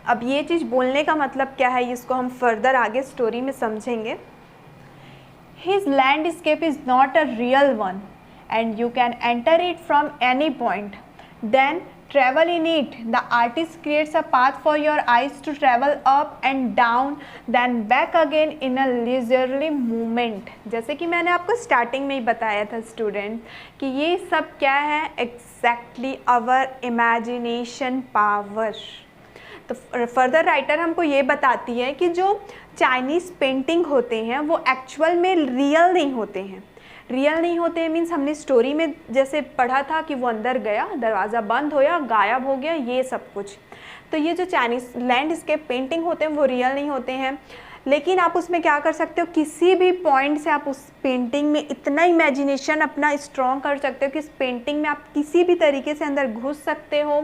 अब ये चीज़ बोलने का मतलब क्या है, इसको हम फर्दर आगे स्टोरी में समझेंगे। His landscape is not a real one and you can enter it from any point. Then travel in it. The artist creates a path for your eyes to travel up and down, then back again in a leisurely movement. जैसे कि मैंने आपको starting में ही बताया था student कि ये सब क्या है, एग्जैक्टली आवर इमेजिनेशन पावर। तो फर्दर राइटर हमको ये बताती है कि जो चाइनीज़ पेंटिंग होते हैं वो एक्चुअल में रियल नहीं होते हैं। रियल नहीं होते हैं मीन्स हमने स्टोरी में जैसे पढ़ा था कि वो अंदर गया, दरवाज़ा बंद होया, गायब हो गया, ये सब कुछ। तो ये जो चाइनीज़ लैंडस्केप पेंटिंग होते हैं वो रियल नहीं होते हैं, लेकिन आप उसमें क्या कर सकते हो, किसी भी पॉइंट से आप उस पेंटिंग में इतना इमेजिनेशन अपना स्ट्रॉन्ग कर सकते हो कि इस पेंटिंग में आप किसी भी तरीके से अंदर घुस सकते हो।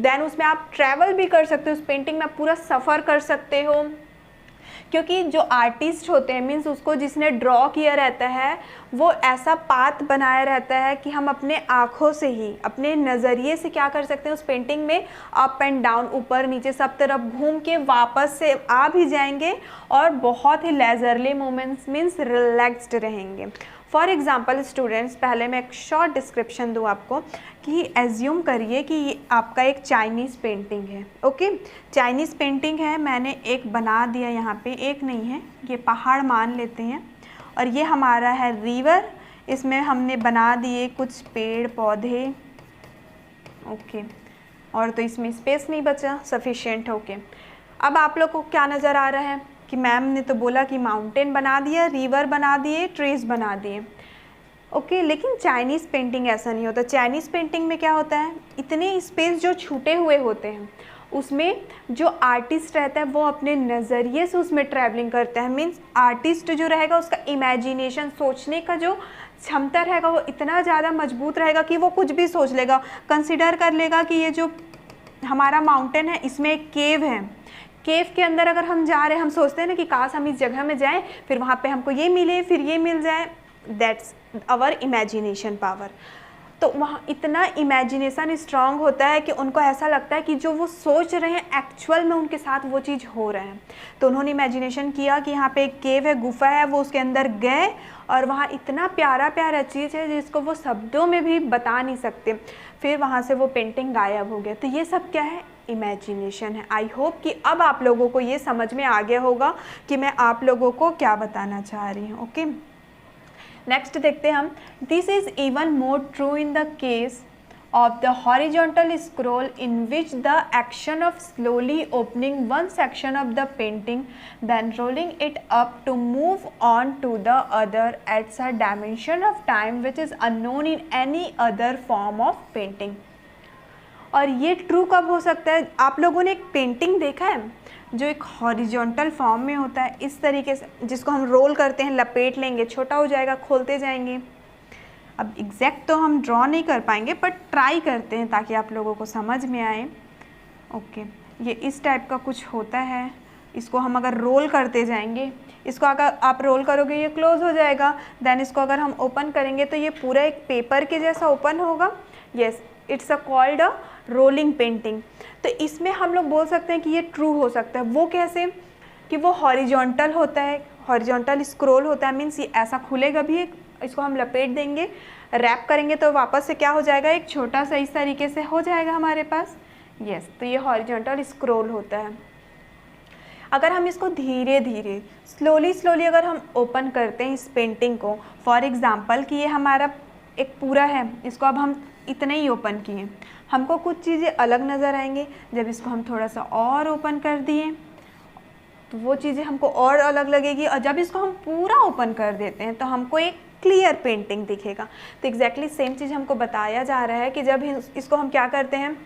देन उसमें आप ट्रैवल भी कर सकते हो, उस पेंटिंग में आप पूरा सफ़र कर सकते हो, क्योंकि जो आर्टिस्ट होते हैं मीन्स उसको जिसने ड्रॉ किया रहता है वो ऐसा पाथ बनाया रहता है कि हम अपने आँखों से ही, अपने नज़रिए से क्या कर सकते हैं, उस पेंटिंग में अप एंड डाउन, ऊपर नीचे सब तरफ घूम के वापस से आ भी जाएंगे और बहुत ही लेजरली मोमेंट्स मीन्स रिलैक्स्ड रहेंगे। फॉर एग्ज़ाम्पल स्टूडेंट्स, पहले मैं एक शॉर्ट डिस्क्रिप्शन दूँ आपको कि एज्यूम करिए कि ये आपका एक चाइनीज़ पेंटिंग है। ओके, चाइनीज़ पेंटिंग है, मैंने एक बना दिया यहाँ पे, एक नहीं है, ये पहाड़ मान लेते हैं, और ये हमारा है रिवर, इसमें हमने बना दिए कुछ पेड़ पौधे। ओके, और तो इसमें स्पेस नहीं बचा सफिशिएंट। ओके, अब आप लोग को क्या नज़र आ रहा है कि मैम ने तो बोला कि माउंटेन बना दिया, रिवर बना दिए, ट्रीज बना दिए। ओके, लेकिन चाइनीज़ पेंटिंग ऐसा नहीं होता। चाइनीज़ पेंटिंग में क्या होता है, इतने स्पेस जो छूटे हुए होते हैं उसमें जो आर्टिस्ट रहता है वो अपने नज़रिए से उसमें ट्रैवलिंग करता है। मीन्स आर्टिस्ट जो रहेगा उसका इमेजिनेशन, सोचने का जो क्षमता रहेगा वो इतना ज़्यादा मजबूत रहेगा कि वो कुछ भी सोच लेगा। कंसिडर कर लेगा कि ये जो हमारा माउंटेन है इसमें एक केव है, केव के अंदर अगर हम जा रहे हैं, हम सोचते हैं ना कि काश हम इस जगह में जाएं, फिर वहाँ पे हमको ये मिले, फिर ये मिल जाए। That's our imagination power. तो वहाँ इतना इमेजिनेशन स्ट्रांग होता है कि उनको ऐसा लगता है कि जो वो सोच रहे हैं एक्चुअल में उनके साथ वो चीज़ हो रहा है। तो उन्होंने इमेजिनेशन किया कि यहाँ पे एक केव है, गुफा है, वो उसके अंदर गए और वहाँ इतना प्यारा प्यारा चीज़ है जिसको वो शब्दों में भी बता नहीं सकते। फिर वहाँ से वो पेंटिंग गायब हो गया। तो ये सब क्या है, इमेजिनेशन है। आई होप कि अब आप लोगों को ये समझ में आ गया होगा कि मैं आप लोगों को क्या बताना चाह रही हूँ। ओके, नेक्स्ट देखते हैं हम। This is even more true in the case of the horizontal scroll, in which the action of slowly opening one section of the painting then rolling it up to move on to the other adds a dimension of time which is unknown in any other form of painting। और ये true कब हो सकता है, आप लोगों ने एक पेंटिंग देखा है जो एक हॉरिजॉन्टल फॉर्म में होता है इस तरीके से, जिसको हम रोल करते हैं, लपेट लेंगे, छोटा हो जाएगा, खोलते जाएंगे। अब एग्जैक्ट तो हम ड्रॉ नहीं कर पाएंगे बट ट्राई करते हैं ताकि आप लोगों को समझ में आए। ओके, ये इस टाइप का कुछ होता है, इसको हम अगर रोल करते जाएंगे, इसको अगर आप रोल करोगे ये क्लोज हो जाएगा, देन इसको अगर हम ओपन करेंगे तो ये पूरा एक पेपर के जैसा ओपन होगा। Yes, it's a called a rolling painting. तो इसमें हम लोग बोल सकते हैं कि ये ट्रू हो सकता है। वो कैसे, कि वो हॉरिजॉन्टल होता है, हॉरिजॉन्टल स्क्रॉल होता है, मीन्स ये ऐसा खुलेगा भी, एक इसको हम लपेट देंगे, रैप करेंगे तो वापस से क्या हो जाएगा, एक छोटा सा इस तरीके से हो जाएगा हमारे पास। यस, तो ये हॉरिजॉन्टल स्क्रॉल होता है। अगर हम इसको धीरे धीरे स्लोली अगर हम ओपन करते हैं इस पेंटिंग को, फॉर एग्जांपल कि ये हमारा एक पूरा है, इसको अब हम इतने ही ओपन किए, हमको कुछ चीज़ें अलग नज़र आएंगे। जब इसको हम थोड़ा सा और ओपन कर दिए तो वो चीज़ें हमको और अलग लगेगी, और जब इसको हम पूरा ओपन कर देते हैं तो हमको एक क्लियर पेंटिंग दिखेगा। तो एग्जैक्टली सेम चीज़ हमको बताया जा रहा है कि जब इसको हम क्या करते हैं,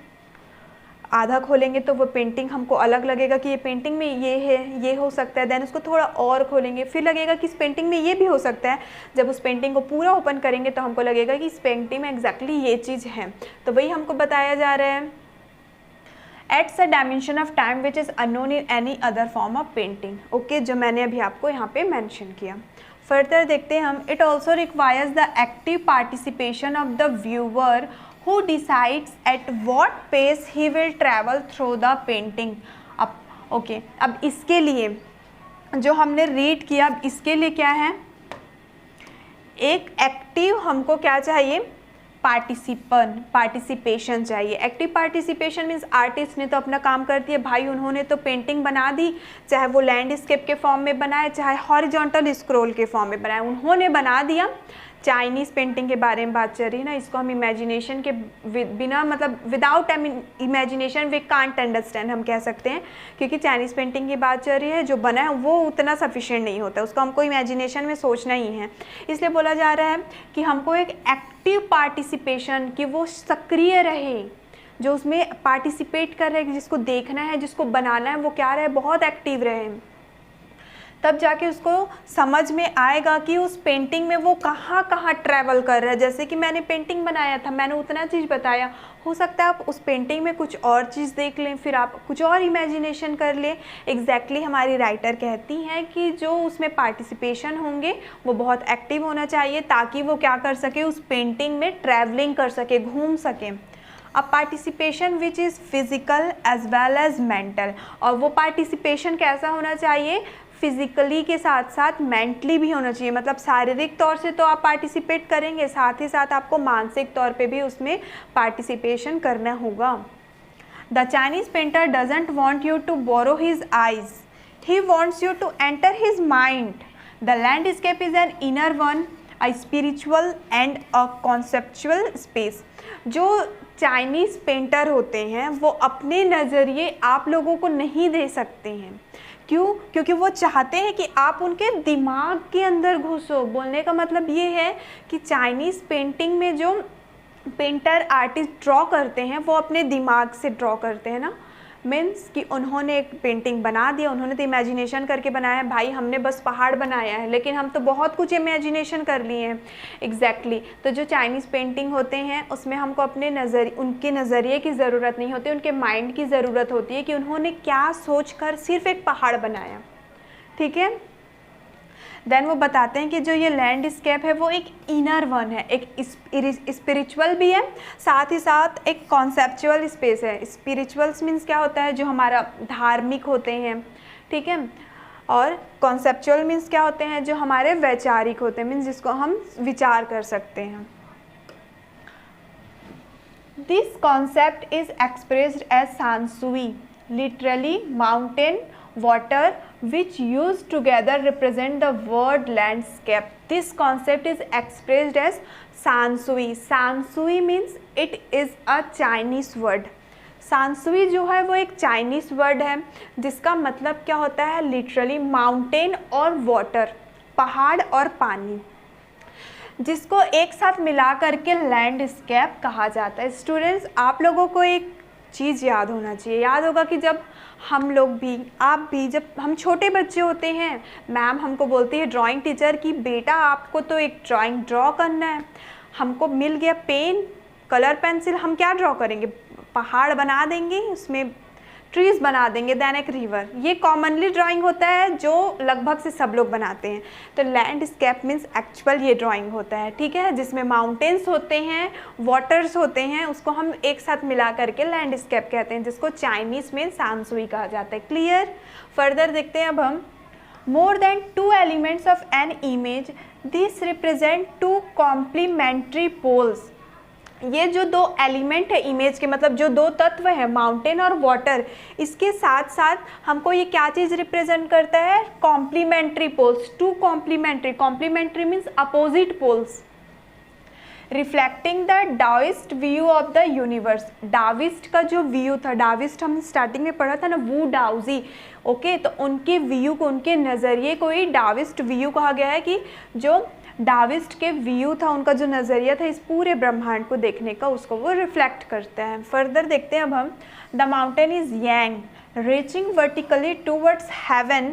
आधा खोलेंगे तो वो पेंटिंग हमको अलग लगेगा कि ये पेंटिंग में ये है, ये हो सकता है। देन उसको थोड़ा और खोलेंगे, फिर लगेगा कि इस पेंटिंग में ये भी हो सकता है। जब उस पेंटिंग को पूरा ओपन करेंगे तो हमको लगेगा कि इस पेंटिंग में एग्जैक्टली ये चीज़ है। तो वही हमको बताया जा रहा है, it's a dimension of time which is unknown in any other form of painting. Okay, जो मैंने अभी आपको यहाँ पे मेंशन किया। फर्दर देखते हैं हम। It also requires the active participation of the viewer who decides at what pace he will travel through the painting। अब ओके, अब इसके लिए जो हमने रीड किया, अब इसके लिए क्या है, एक एक्टिव हमको क्या चाहिए, पार्टिसिपेशन चाहिए। एक्टिव पार्टिसिपेशन मीन्स आर्टिस्ट ने तो अपना काम कर दिया भाई, उन्होंने तो पेंटिंग बना दी, चाहे वो लैंडस्केप के फॉर्म में बनाए चाहे हॉरिजॉन्टल स्क्रॉल के फॉर्म में बनाए, उन्होंने बना दिया। चाइनीज़ पेंटिंग के बारे में बात चल रही है ना, इसको हम इमेजिनेशन के बिना, मतलब without imagination we can't understand हम कह सकते हैं, क्योंकि चाइनीज़ पेंटिंग की बात चल रही है, जो बना है वो उतना सफिशिएंट नहीं होता, उसको हमको इमेजिनेशन में सोचना ही है। इसलिए बोला जा रहा है कि हमको एक एक्टिव पार्टिसिपेशन, कि वो सक्रिय रहे, जो उसमें पार्टिसिपेट कर रहे हैं, जिसको देखना है, जिसको बनाना है, वो क्या रहे, बहुत एक्टिव रहे। तब जाके उसको समझ में आएगा कि उस पेंटिंग में वो कहाँ कहाँ ट्रैवल कर रहा है। जैसे कि मैंने पेंटिंग बनाया था, मैंने उतना चीज़ बताया, हो सकता है आप उस पेंटिंग में कुछ और चीज़ देख लें, फिर आप कुछ और इमेजिनेशन कर लें। एग्जैक्टली हमारी राइटर कहती हैं कि जो उसमें पार्टिसिपेशन होंगे वो बहुत एक्टिव होना चाहिए, ताकि वो क्या कर सके, उस पेंटिंग में ट्रैवलिंग कर सके, घूम सके। अब participation which is physical as well as mental, और वो पार्टिसिपेशन कैसा होना चाहिए, फिज़िकली के साथ साथ मेंटली भी होना चाहिए। मतलब शारीरिक तौर से तो आप पार्टिसिपेट करेंगे, साथ ही साथ आपको मानसिक तौर पे भी उसमें पार्टिसिपेशन करना होगा। The Chinese painter doesn't want you to borrow his eyes, he wants you to enter his mind. The landscape is an inner one, a spiritual and a conceptual space. जो चाइनीज़ पेंटर होते हैं वो अपने नज़रिए आप लोगों को नहीं दे सकते हैं। क्यों? क्योंकि वो चाहते हैं कि आप उनके दिमाग के अंदर घुसो। बोलने का मतलब ये है कि चाइनीज़ पेंटिंग में जो पेंटर आर्टिस्ट ड्रॉ करते हैं वो अपने दिमाग से ड्रॉ करते हैं ना। मीन्स कि उन्होंने एक पेंटिंग बना दिया, उन्होंने तो इमेजिनेशन करके बनाया है। भाई हमने बस पहाड़ बनाया है, लेकिन हम तो बहुत कुछ इमेजिनेशन कर लिए हैं। एग्जैक्टली तो जो चाइनीज़ पेंटिंग होते हैं उसमें हमको अपने उनके नज़रिए की ज़रूरत नहीं होती, उनके माइंड की ज़रूरत होती है कि उन्होंने क्या सोच कर सिर्फ एक पहाड़ बनाया। ठीक है, देन वो बताते हैं कि जो ये लैंडस्केप है वो एक इनर वन है, एक स्पिरिचुअल भी है, साथ ही साथ एक कॉन्सेप्चुअल स्पेस है। स्पिरिचुअल्स मीन्स क्या होता है, जो हमारा धार्मिक होते हैं, ठीक है, और कॉन्सेप्चुअल मीन्स क्या होते हैं, जो हमारे वैचारिक होते हैं, मीन्स जिसको हम विचार कर सकते हैं। This concept is expressed as shanshui, literally mountain water which used together represent the word landscape. This concept is expressed as sansui. Sansui means it is a Chinese word. सांसुई जो है वो एक चाइनीज़ वर्ड है जिसका मतलब क्या होता है, लिटरली माउंटेन और वाटर, पहाड़ और पानी, जिसको एक साथ मिला करके लैंडस्केप कहा जाता है। स्टूडेंट्स, आप लोगों को एक चीज़ याद होना चाहिए, याद होगा कि जब हम लोग भी, आप भी, जब हम छोटे बच्चे होते हैं, मैम हमको बोलती है ड्राइंग टीचर कि बेटा आपको तो एक ड्राइंग ड्रॉ करना है। हमको मिल गया पेन, कलर पेंसिल, हम क्या ड्रॉ करेंगे, पहाड़ बना देंगे, उसमें ट्रीज़ बना देंगे, देन एक रिवर। ये कॉमनली ड्राइंग होता है जो लगभग से सब लोग बनाते हैं। तो लैंडस्केप मीन्स एक्चुअल ये ड्राइंग होता है, ठीक है, जिसमें माउंटेन्स होते हैं, वाटर्स होते हैं, उसको हम एक साथ मिला करके लैंडस्केप कहते हैं, जिसको चाइनीज़ में सांसुई कहा जाता है। क्लियर? फर्दर देखते हैं अब हम। More than 2 elements of an image, this represent 2 complementary poles. ये जो 2 एलिमेंट है इमेज के, मतलब जो 2 तत्व है, माउंटेन और वाटर, इसके साथ साथ हमको ये क्या चीज़ रिप्रेजेंट करता है, complementary poles. 2 complementary, complementary means opposite poles, reflecting the Daoist view of the universe. Daoist का जो व्यू था, डाविस्ट हम स्टार्टिंग में पढ़ा था ना, वू डाउजी, ओके, तो उनके व्यू को, उनके नज़रिए को ही डाविस्ट व्यू कहा गया है, कि जो डाविस्ट के व्यू था, उनका जो नज़रिया था इस पूरे ब्रह्मांड को देखने का, उसको वो रिफ्लेक्ट करते हैं। फर्दर देखते हैं अब हम। The mountain is yang, reaching vertically towards heaven,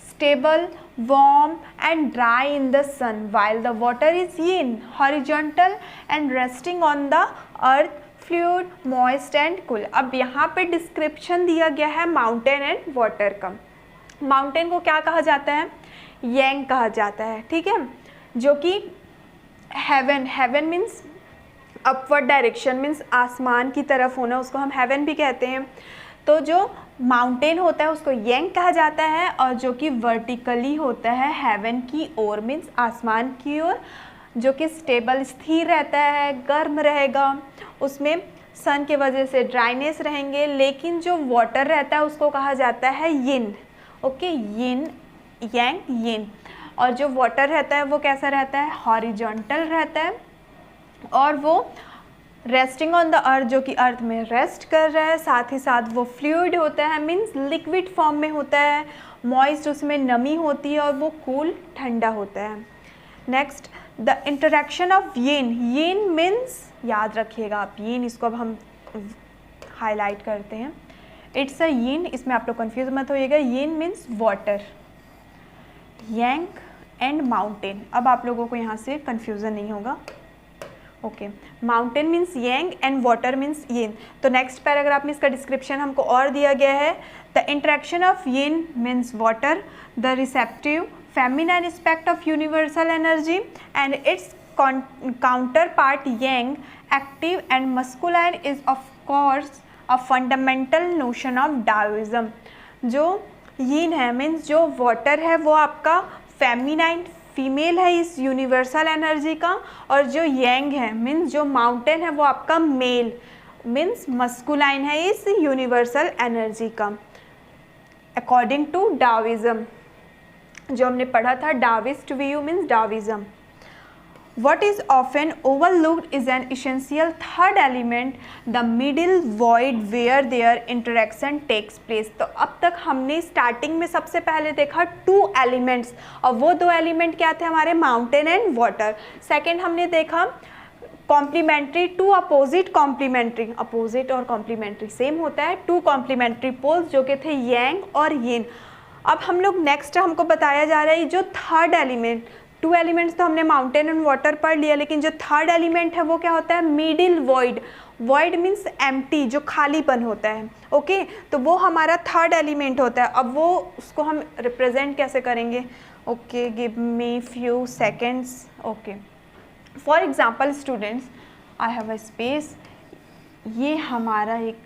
stable, warm and dry in the sun, while the water is yin, horizontal and resting on the earth, fluid, moist and cool. अब यहाँ पे description दिया गया है mountain and water का। Mountain को क्या कहा जाता है, यांग कहा जाता है, ठीक है, जो कि heaven, heaven means upward direction, means आसमान की तरफ होना, उसको हम हेवन भी कहते हैं। तो जो माउंटेन होता है उसको यांग कहा जाता है, और जो कि वर्टिकली होता है हेवन की ओर, मीन्स आसमान की ओर, जो कि स्टेबल, स्थिर रहता है, गर्म रहेगा, उसमें सन के वजह से ड्राइनेस रहेंगे, लेकिन जो वाटर रहता है उसको कहा जाता है यिन, ओके, यिन, यांग, यिन। और जो वाटर रहता है वो कैसा रहता है, हॉरिजॉन्टल रहता है, और वो रेस्टिंग ऑन द अर्थ, जो कि अर्थ में रेस्ट कर रहा है, साथ ही साथ वो फ्लूइड होता है, मीन्स लिक्विड फॉर्म में होता है, मॉइस्ट, उसमें नमी होती है, और वो कूल, ठंडा होता है। Next, the interaction of yin, yin means, याद रखिएगा आप, यिन, इसको अब हम हाईलाइट करते हैं। इट्स अ यिन, इसमें आप लोग कंफ्यूज मत होइएगा, yin means water, yang and mountain. अब आप लोगों को यहाँ से कंफ्यूजन नहीं होगा। Okay, mountain means yang and water means yin. तो नेक्स्ट पैराग्राफ में इसका डिस्क्रिप्शन हमको और दिया गया है। The interaction of yin means water, the receptive feminine aspect of universal energy and it's counterpart yang, active and masculine, is of course a fundamental notion of Taoism। जो यीन है मीन्स जो वाटर है वो आपका फेमिनाइन फीमेल है इस universal energy का, और जो यांग है मीन्स जो माउंटेन है वो आपका मेल मीन्स मस्कुलाइन है इस यूनिवर्सल एनर्जी का, अकॉर्डिंग टू डाविज्म। जो हमने पढ़ा था Daoist view means Daoism. What is often overlooked is an essential third element, the middle void where their interaction takes place। तो अब तक हमने स्टार्टिंग में सबसे पहले देखा 2 एलिमेंट्स, और वो 2 एलिमेंट क्या थे हमारे, माउंटेन एंड वाटर। सेकेंड हमने देखा complementary to opposite complementary, opposite और कॉम्प्लीमेंट्री सेम होता है, 2 कॉम्प्लीमेंट्री पोल्स जो कि थे यांग और यिन। अब हम लोग नेक्स्ट हमको बताया जा रहा है जो थर्ड एलिमेंट, 2 एलिमेंट्स तो हमने माउंटेन एंड वाटर पढ़ लिया, लेकिन जो थर्ड एलिमेंट है वो क्या होता है, middle void. Void means empty, जो खालीपन होता है। ओके, तो वो हमारा थर्ड एलिमेंट होता है। अब वो उसको हम रिप्रेजेंट कैसे करेंगे? Okay, give me few seconds. Okay, for example students, I have a space, ये हमारा एक,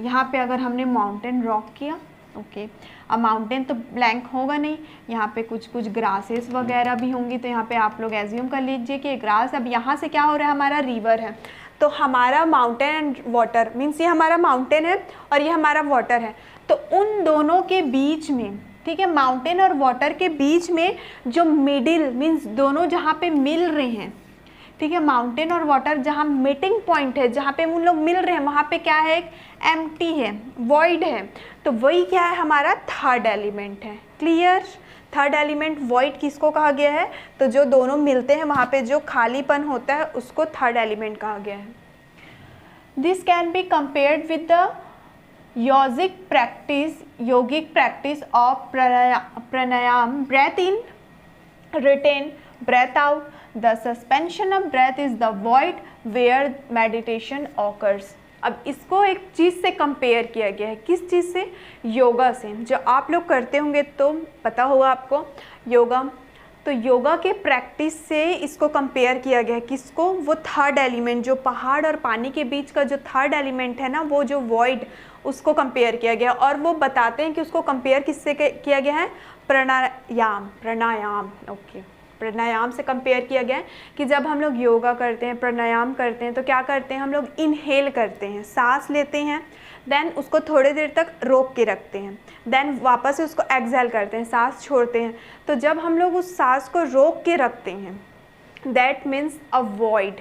यहाँ पे अगर हमने माउंटेन रॉक किया, ओके, अब माउंटेन तो ब्लैंक होगा नहीं, यहाँ पे कुछ कुछ ग्रासेस वगैरह भी होंगी, तो यहाँ पे आप लोग एज्यूम कर लीजिए कि ग्रास। अब यहाँ से क्या हो रहा है, हमारा रिवर है, तो हमारा माउंटेन एंड वाटर मीन्स ये हमारा माउंटेन है और ये हमारा वाटर है। तो उन दोनों के बीच में, ठीक है, माउंटेन और वाटर के बीच में जो मिडिल मीन्स दोनों जहाँ पे मिल रहे हैं, ठीक है, माउंटेन और वाटर जहाँ मीटिंग पॉइंट है, जहाँ पे उन लोग मिल रहे हैं, वहाँ पे क्या है, एक एम्प्टी है, वॉइड है। तो वही क्या है, हमारा थर्ड एलिमेंट है। क्लियर? थर्ड एलिमेंट वॉइड किसको कहा गया है? तो जो दोनों मिलते हैं वहाँ पे जो खालीपन होता है उसको थर्ड एलिमेंट कहा गया है। This can be compared with the yogic practice of pranayama, breath in, retain, breath out। The suspension of breath is the void where meditation occurs। अब इसको एक चीज़ से कंपेयर किया गया है, किस चीज़ से? योगा से। जो आप लोग करते होंगे तो पता होगा आपको योगा, तो योगा के प्रैक्टिस से इसको कंपेयर किया गया है। किसको? वो थर्ड एलिमेंट, जो पहाड़ और पानी के बीच का जो थर्ड एलिमेंट है ना, वो जो वॉइड, उसको कंपेयर किया गया। और वो बताते हैं कि उसको कंपेयर किससे किया गया है? प्राणायाम, प्राणायाम। ओके, प्राणायाम से कंपेयर किया गया है कि जब हम लोग योगा करते हैं, प्राणायाम करते हैं, तो क्या करते हैं हम लोग? इनहेल करते हैं, सांस लेते हैं, देन उसको थोड़ी देर तक रोक के रखते हैं, देन वापस से उसको एक्सहेल करते हैं, सांस छोड़ते हैं। तो जब हम लोग उस सांस को रोक के रखते हैं, दैट मीन्स अ वॉइड।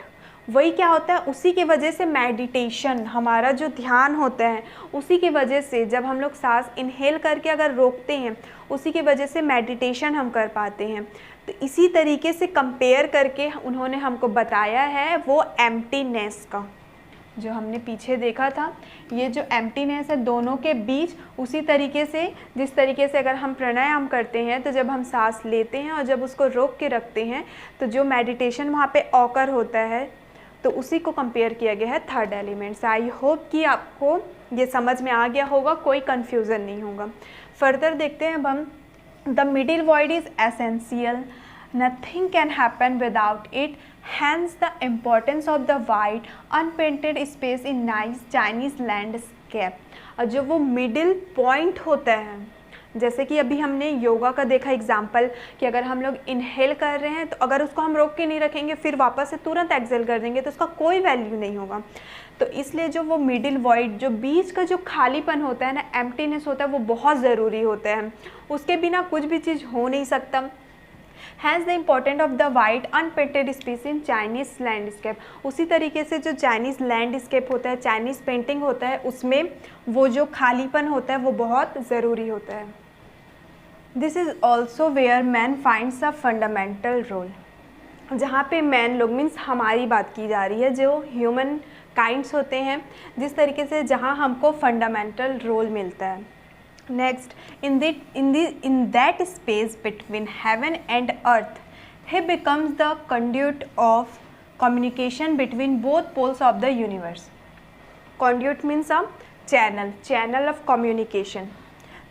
वही क्या होता है, उसी की वजह से मेडिटेशन, हमारा जो ध्यान होता है, उसी की वजह से जब हम लोग सांस इनहेल करके अगर रोकते हैं, उसी की वजह से मेडिटेशन हम कर पाते हैं। तो इसी तरीके से कंपेयर करके उन्होंने हमको बताया है वो एम्प्टीनेस का, जो हमने पीछे देखा था, ये जो एम्प्टीनेस है दोनों के बीच, उसी तरीके से जिस तरीके से अगर हम प्राणायाम करते हैं तो जब हम सांस लेते हैं और जब उसको रोक के रखते हैं तो जो मेडिटेशन वहाँ पे ऑकर होता है, तो उसी को कंपेयर किया गया है थर्ड एलिमेंट। आई होप कि आपको ये समझ में आ गया होगा, कोई कन्फ्यूज़न नहीं होगा। फर्दर देखते हैं अब हम। The middle void is essential, nothing can happen without it, hence the importance of the wide unpainted space in nice Chinese landscape. और जो वो मिडिल पॉइंट होता है, जैसे कि अभी हमने योगा का देखा एग्जाम्पल कि अगर हम लोग इनहेल कर रहे हैं तो अगर उसको हम रोक के नहीं रखेंगे फिर वापस से तुरंत एक्सहेल कर देंगे तो उसका कोई वैल्यू नहीं होगा। तो इसलिए जो वो मिडिल वॉइड, जो बीच का जो खालीपन होता है ना, एम्प्टीनेस होता है, वो बहुत ज़रूरी होता है। उसके बिना कुछ भी चीज़ हो नहीं सकता। Has the important of the wide unpainted space in Chinese landscape. उसी तरीके से जो चाइनीज़ लैंडस्केप होता है, चाइनीज़ पेंटिंग होता है, उसमें वो जो खालीपन होता है वो बहुत ज़रूरी होता है। This is also where man finds a fundamental role. जहाँ पे मैन लोग मीन्स हमारी बात की जा रही है, जो ह्यूमन काइंड्स होते हैं, जिस तरीके से जहाँ हमको फंडामेंटल रोल मिलता है। Next, in that space between heaven and earth he becomes the conduit of communication between both poles of the universe. Conduit means a channel of communication.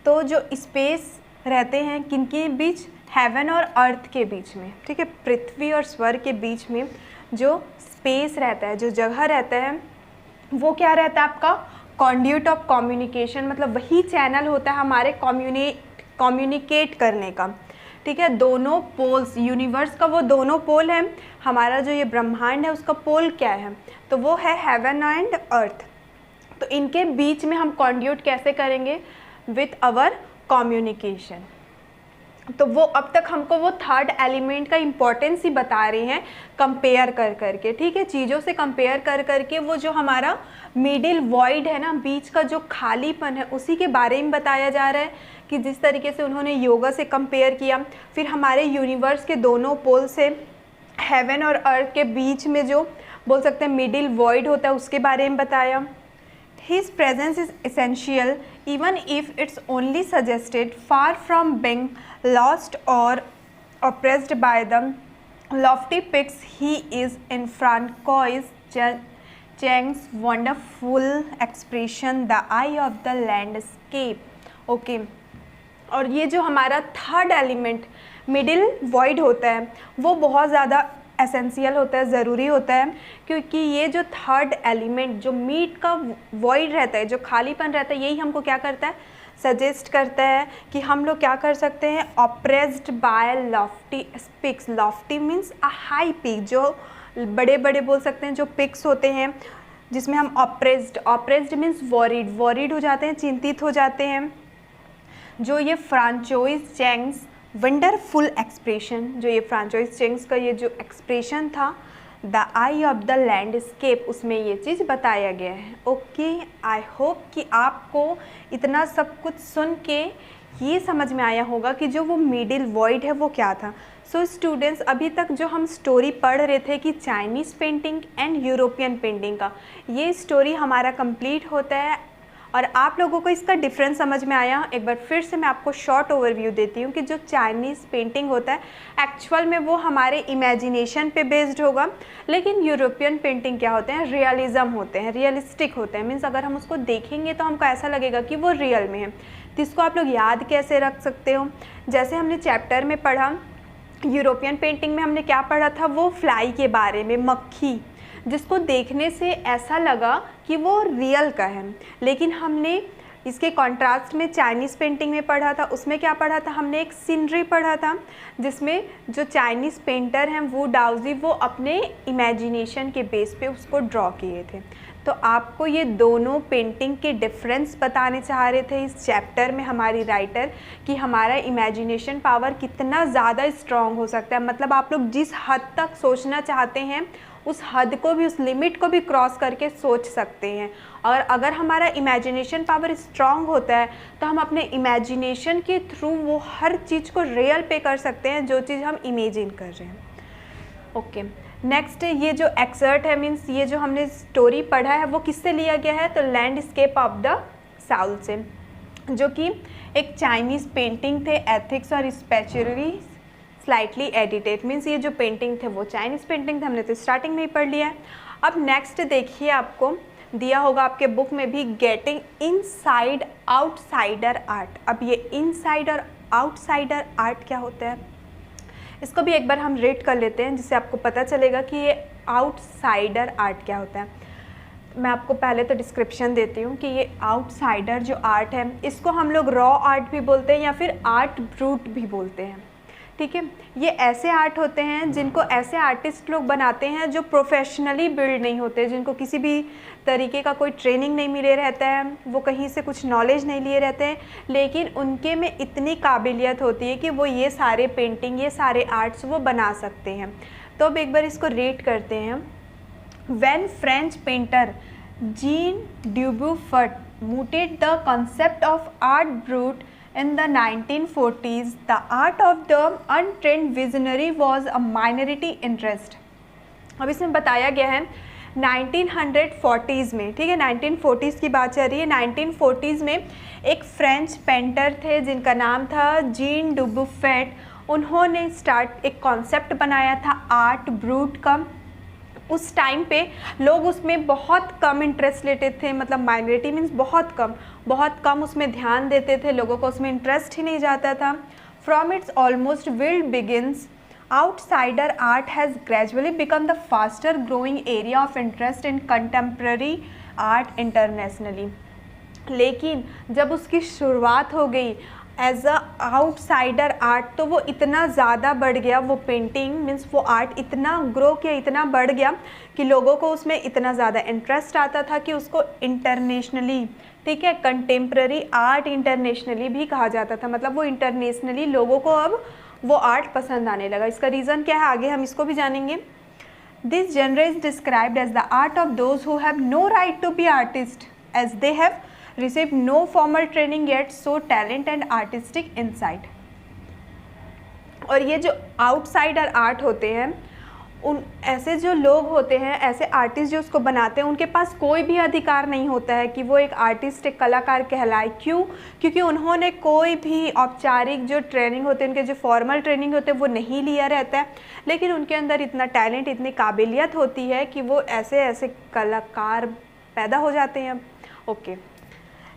तो जो स्पेस रहते हैं किनके बीच, हेवन और अर्थ के बीच में, ठीक है, पृथ्वी और स्वर्ग के बीच में जो स्पेस रहता है, जो जगह रहता है, वो क्या रहता है आपका, कॉन्ड्यूट ऑफ कम्युनिकेशन, मतलब वही चैनल होता है हमारे कम्युनिकेट करने का, ठीक है। दोनों पोल्स, यूनिवर्स का वो दोनों पोल है, हमारा जो ये ब्रह्मांड है उसका पोल क्या है, तो वो है हेवन एंड अर्थ। तो इनके बीच में हम कॉन्ड्यूट कैसे करेंगे, विथ आवर कम्युनिकेशन। तो वो अब तक हमको वो थर्ड एलिमेंट का इम्पोर्टेंस ही बता रहे हैं कंपेयर कर करके, ठीक है, चीज़ों से कंपेयर कर करके वो जो हमारा मिडिल वॉइड है ना, बीच का जो खालीपन है, उसी के बारे में बताया जा रहा है कि जिस तरीके से उन्होंने योगा से कंपेयर किया, फिर हमारे यूनिवर्स के दोनों पोल से हेवन और अर्थ के बीच में जो बोल सकते हैं मिडिल वॉइड होता है उसके बारे में बताया। His presence is essential even if it's only suggested, far from being lost or oppressed by the lofty peaks. He is in Francois Chang's wonderful expression, the eye of the landscape. Okay. और ये जो हमारा third element middle void होता है वो बहुत ज़्यादा essential होता है, ज़रूरी होता है, क्योंकि ये जो थर्ड एलिमेंट जो मीट का वॉइड रहता है, जो खालीपन रहता है, यही हमको क्या करता है, सजेस्ट करता है कि हम लोग क्या कर सकते हैं, oppressed by lofty peaks. Lofty means a high peak, जो बड़े बड़े बोल सकते हैं जो पिक्स होते हैं, जिसमें हम ऑप्रेस्ड मीन्स वॉरिड हो जाते हैं, चिंतित हो जाते हैं। जो ये फ्रांचोइज चैंग्स वंडरफुल एक्सप्रेशन, जो ये फ्रांचोइज चैंग्स का ये जो एक्सप्रेशन था, the I of the landscape, उसमें ये चीज़ बताया गया है। ओके, आई होप कि आपको इतना सब कुछ सुन के ये समझ में आया होगा कि जो वो मिडिल वॉइड है वो क्या था। सो स्टूडेंट्स, अभी तक जो हम स्टोरी पढ़ रहे थे कि Chinese painting and European painting का, ये स्टोरी हमारा कंप्लीट होता है और आप लोगों को इसका डिफरेंस समझ में आया। एक बार फिर से मैं आपको शॉर्ट ओवरव्यू देती हूँ कि जो चाइनीज़ पेंटिंग होता है एक्चुअल में वो हमारे इमेजिनेशन पे बेस्ड होगा, लेकिन यूरोपियन पेंटिंग क्या होते हैं, रियलिज़म होते हैं, रियलिस्टिक होते हैं। मीन्स अगर हम उसको देखेंगे तो हमको ऐसा लगेगा कि वो रियल में है। तो इसको आप लोग याद कैसे रख सकते हो, जैसे हमने चैप्टर में पढ़ा, यूरोपियन पेंटिंग में हमने क्या पढ़ा था, वो फ्लाई के बारे में, मक्खी, जिसको देखने से ऐसा लगा कि वो रियल का है, लेकिन हमने इसके कॉन्ट्रास्ट में चाइनीज़ पेंटिंग में पढ़ा था, उसमें क्या पढ़ा था, हमने एक सीनरी पढ़ा था जिसमें जो चाइनीज़ पेंटर हैं वू डाओजी, वो अपने इमेजिनेशन के बेस पे उसको ड्रॉ किए थे। तो आपको ये दोनों पेंटिंग के डिफरेंस बताने चाह रहे थे इस चैप्टर में हमारी राइटर, कि हमारा इमेजिनेशन पावर कितना ज़्यादा स्ट्रॉन्ग हो सकता है। मतलब आप लोग जिस हद तक सोचना चाहते हैं उस हद को भी, उस लिमिट को भी क्रॉस करके सोच सकते हैं। और अगर हमारा इमेजिनेशन पावर स्ट्रॉन्ग होता है तो हम अपने इमेजिनेशन के थ्रू वो हर चीज़ को रियल पे कर सकते हैं जो चीज़ हम इमेजिन कर रहे हैं। ओके, नेक्स्ट ये जो एक्सर्ट है, मीन्स ये जो हमने स्टोरी पढ़ा है वो किससे लिया गया है, तो लैंडस्केप ऑफ द साउथ से, जो कि एक चाइनीज़ पेंटिंग थे, एथिक्स और स्पिरिचुअलिटी स्लाइटली एडिटेड। मीन्स ये जो पेंटिंग थे वो चाइनीज़ पेंटिंग थे, हमने तो स्टार्टिंग में ही पढ़ लिया है। अब नेक्स्ट देखिए, आपको दिया होगा आपके बुक में भी, गेटिंग इनसाइड आउटसाइडर आर्ट। अब ये इनसाइड और आउटसाइडर आर्ट क्या होता है, इसको भी एक बार हम रेट कर लेते हैं, जिससे आपको पता चलेगा कि ये आउटसाइडर आर्ट क्या होता है। मैं आपको पहले तो डिस्क्रिप्शन देती हूँ कि ये आउटसाइडर जो आर्ट है, इसको हम लोग रॉ आर्ट भी बोलते हैं या फिर आर्ट ब्रूट भी बोलते हैं, ठीक है। ये ऐसे आर्ट होते हैं जिनको ऐसे आर्टिस्ट लोग बनाते हैं जो प्रोफेशनली बिल्ड नहीं होते, जिनको किसी भी तरीके का कोई ट्रेनिंग नहीं मिले रहता है, वो कहीं से कुछ नॉलेज नहीं लिए रहते हैं, लेकिन उनके में इतनी काबिलियत होती है कि वो ये सारे पेंटिंग, ये सारे आर्ट्स वो बना सकते हैं। तो अब एक बार इसको रेट करते हैं। When French painter Jean Dubuffet mooted the concept of art brut in the 1940s, the art of the untrained visionary was a minority interest. अब इसमें बताया गया है 1940s में, ठीक है, 1940s की बात चल रही है। 1940s में एक फ्रेंच पेंटर थे जिनका नाम था जीन डुबुफेट। उन्होंने एक कॉन्सेप्ट बनाया था आर्ट ब्रूट का। उस टाइम पे लोग उसमें बहुत कम इंटरेस्ट लेते थे, मतलब माइनॉरिटी मीन्स बहुत कम उसमें ध्यान देते थे, लोगों को उसमें इंटरेस्ट ही नहीं जाता था। From its almost wild begins, outsider art has gradually become the faster growing area of interest in contemporary art internationally। लेकिन जब उसकी शुरुआत हो गई एज अ आउटसाइडर आर्ट, तो वो इतना ज़्यादा बढ़ गया, वो पेंटिंग मीन्स वो आर्ट इतना ग्रो किया, इतना बढ़ गया कि लोगों को उसमें इतना ज़्यादा इंटरेस्ट आता था कि उसको इंटरनेशनली, ठीक है, कंटेम्प्ररी आर्ट इंटरनेशनली भी कहा जाता था। मतलब वो इंटरनेशनली लोगों को अब वो आर्ट पसंद आने लगा। इसका रीज़न क्या है आगे हम इसको भी जानेंगे। This genre is described as the art of those who have no right to be artists, as they have received no formal training yet show talent and artistic insight। और ये जो आउटसाइडर आर्ट होते हैं, उन ऐसे जो लोग होते हैं, ऐसे आर्टिस्ट जो उसको बनाते हैं, उनके पास कोई भी अधिकार नहीं होता है कि वो एक आर्टिस्ट, एक कलाकार कहलाए। क्यों? क्योंकि उन्होंने कोई भी औपचारिक जो ट्रेनिंग होते हैं, उनके जो फॉर्मल ट्रेनिंग होते हैं वो नहीं लिया रहता है, लेकिन उनके अंदर इतना टैलेंट, इतनी काबिलियत होती है कि वो ऐसे ऐसे कलाकार पैदा हो जाते हैं। Okay,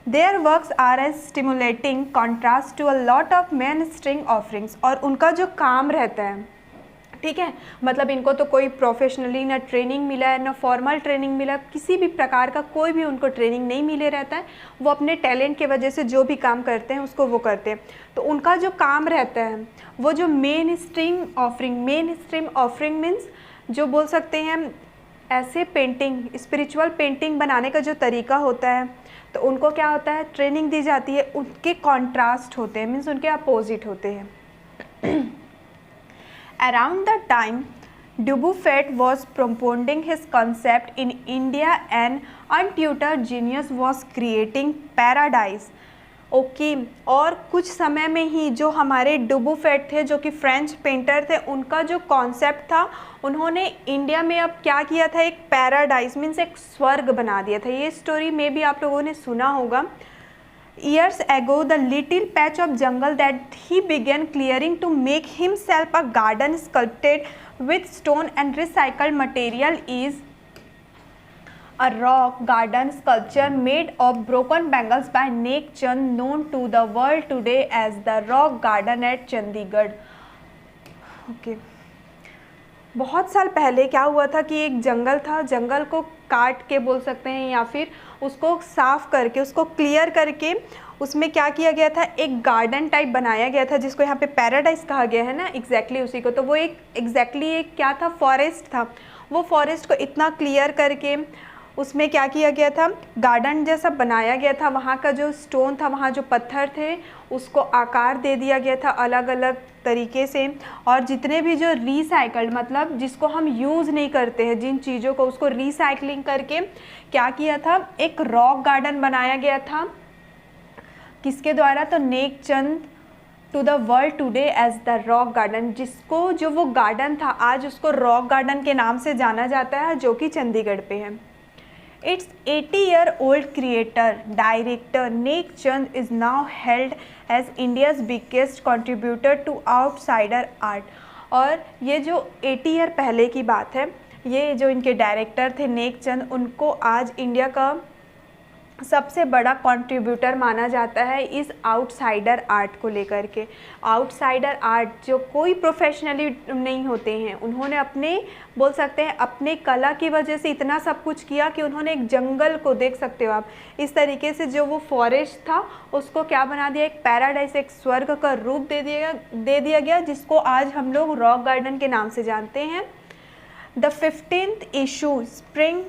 their works are as stimulating contrast to a lot of mainstream offerings. और उनका जो काम रहता है, ठीक है, मतलब इनको तो कोई प्रोफेशनली ना ट्रेनिंग मिला है, ना फॉर्मल ट्रेनिंग मिला, किसी भी प्रकार का कोई भी उनको ट्रेनिंग नहीं मिले रहता है। वो अपने टैलेंट की वजह से जो भी काम करते हैं उसको वो करते हैं। तो उनका जो काम रहता है वो जो मेन स्ट्रीम ऑफरिंग मीन्स जो बोल सकते हैं ऐसे पेंटिंग, स्पिरिचुअल पेंटिंग बनाने का जो तरीका होता है, तो उनको क्या होता है, ट्रेनिंग दी जाती है, उनके कॉन्ट्रास्ट होते हैं, मीन्स उनके अपोजिट होते हैं। Around the time Dubuffet was propounding his concept in India, an untutored genius was creating paradise। Okay, और कुछ समय में ही जो हमारे डुबुफेट थे, जो कि फ्रेंच पेंटर थे, उनका जो कॉन्सेप्ट था, उन्होंने इंडिया में अब क्या किया था, एक पैराडाइज मीन्स एक स्वर्ग बना दिया था। ये स्टोरी में भी आप लोगों ने सुना होगा। Years ago, the little patch of jungle that he began clearing to make himself a garden sculpted with stone and recycled material is a rock garden sculpture made of broken bangles by Nek Chand, known to the world today as the Rock Garden at Chandigarh। Okay. बहुत साल पहले क्या हुआ था कि एक जंगल था, जंगल को काट के बोल सकते हैं या फिर उसको साफ़ करके, उसको क्लियर करके उसमें क्या किया गया था, एक गार्डन टाइप बनाया गया था, जिसको यहाँ पे पैराडाइज कहा गया है ना, एग्जैक्टली उसी को। तो वो एक एग्जैक्टली एक क्या था, फॉरेस्ट था। वो फॉरेस्ट को इतना क्लियर करके उसमें क्या किया गया था, गार्डन जैसा बनाया गया था। वहाँ का जो स्टोन था, वहाँ जो पत्थर थे, उसको आकार दे दिया गया था अलग अलग तरीके से। और जितने भी जो रिसाइकल्ड, मतलब जिसको हम यूज़ नहीं करते हैं, जिन चीज़ों को, उसको रिसाइकलिंग करके क्या किया था, एक रॉक गार्डन बनाया गया था। किसके द्वारा? तो Nek Chand, to the world today as the rock garden, जिसको जो वो गार्डन था आज उसको रॉक गार्डन के नाम से जाना जाता है, जो कि चंडीगढ़ पे है। Its 80-year-old creator, director Nek Chand is now held as India's biggest contributor to outsider art। और ये जो 80 ईयर पहले की बात है, ये जो इनके डायरेक्टर थे नेक चंद, उनको आज इंडिया का सबसे बड़ा कंट्रीब्यूटर माना जाता है इस आउटसाइडर आर्ट को लेकर के। आउटसाइडर आर्ट जो कोई प्रोफेशनली नहीं होते हैं, उन्होंने अपने, बोल सकते हैं अपने कला की वजह से इतना सब कुछ किया कि उन्होंने एक जंगल को, देख सकते हो आप, इस तरीके से जो वो फॉरेस्ट था उसको क्या बना दिया, एक पैराडाइज, एक स्वर्ग का रूप दे दिया गया, जिसको आज हम लोग रॉक गार्डन के नाम से जानते हैं। The 15th issue Spring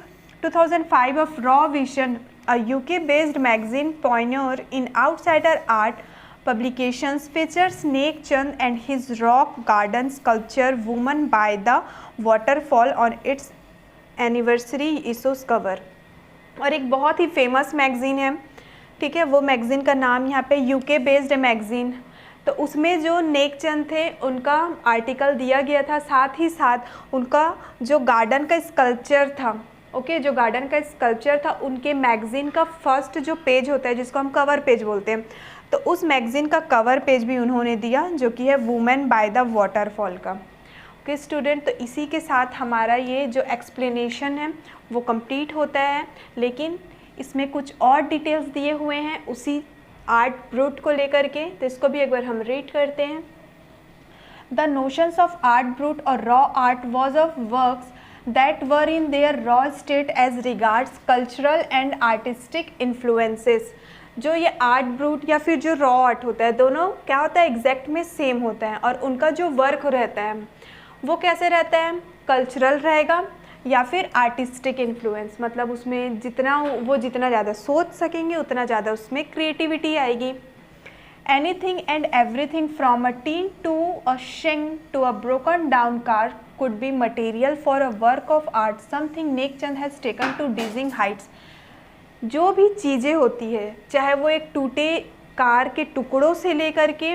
2005 of Raw Vision, a UK-based magazine pioneer in outsider art publications, features Nek Chand and his rock garden sculpture Woman by the Waterfall on its anniversary issues cover। और एक बहुत ही famous magazine है, ठीक है, वो magazine का नाम यहाँ पे UK बेस्ड मैगज़ीन, तो उसमें जो नेक चंद थे उनका आर्टिकल दिया गया था, साथ ही साथ उनका जो गार्डन का स्कल्पचर था, ओके, जो गार्डन का स्कल्पचर था उनके मैगज़ीन का फर्स्ट जो पेज होता है जिसको हम कवर पेज बोलते हैं, तो उस मैगज़ीन का कवर पेज भी उन्होंने दिया जो कि है वुमेन बाय द वाटरफॉल का। ओके स्टूडेंट, तो इसी के साथ हमारा ये जो एक्सप्लेनेशन है वो कंप्लीट होता है, लेकिन इसमें कुछ और डिटेल्स दिए हुए हैं उसी आर्ट ब्रूट को लेकर के, तो इसको भी एक बार हम रीड करते हैं। The notions of art brut और raw art was of works that were in their raw state as regards cultural and artistic influences। जो ये आर्ट ब्रूट या फिर जो रॉ आर्ट होता है, दोनों क्या होता है एग्जैक्ट में सेम होता है, और उनका जो वर्क रहता है वो कैसे रहता है, कल्चरल रहेगा या फिर आर्टिस्टिक इन्फ्लुएंस, मतलब उसमें जितना ज़्यादा सोच सकेंगे उतना ज़्यादा उसमें क्रिएटिविटी आएगी। Anything and everything from a tin to a sink to a broken down car could be material for a work of art, something neck Chand has taken to dizzying heights। जो भी चीज़ें होती है, चाहे वो एक टूटे कार के टुकड़ों से लेकर के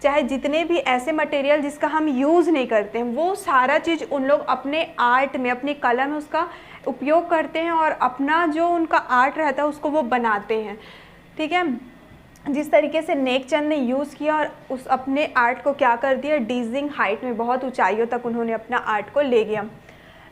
चाहे जितने भी ऐसे मटेरियल जिसका हम यूज़ नहीं करते हैं, वो सारा चीज़ उन लोग अपने आर्ट में, अपनी कला में उसका उपयोग करते हैं और अपना जो उनका आर्ट रहता है उसको वो बनाते हैं। ठीक है, जिस तरीके से नेक चंद ने यूज़ किया और उस अपने आर्ट को क्या कर दिया, डीजिंग हाइट में, बहुत ऊंचाइयों तक उन्होंने अपना आर्ट को ले गया।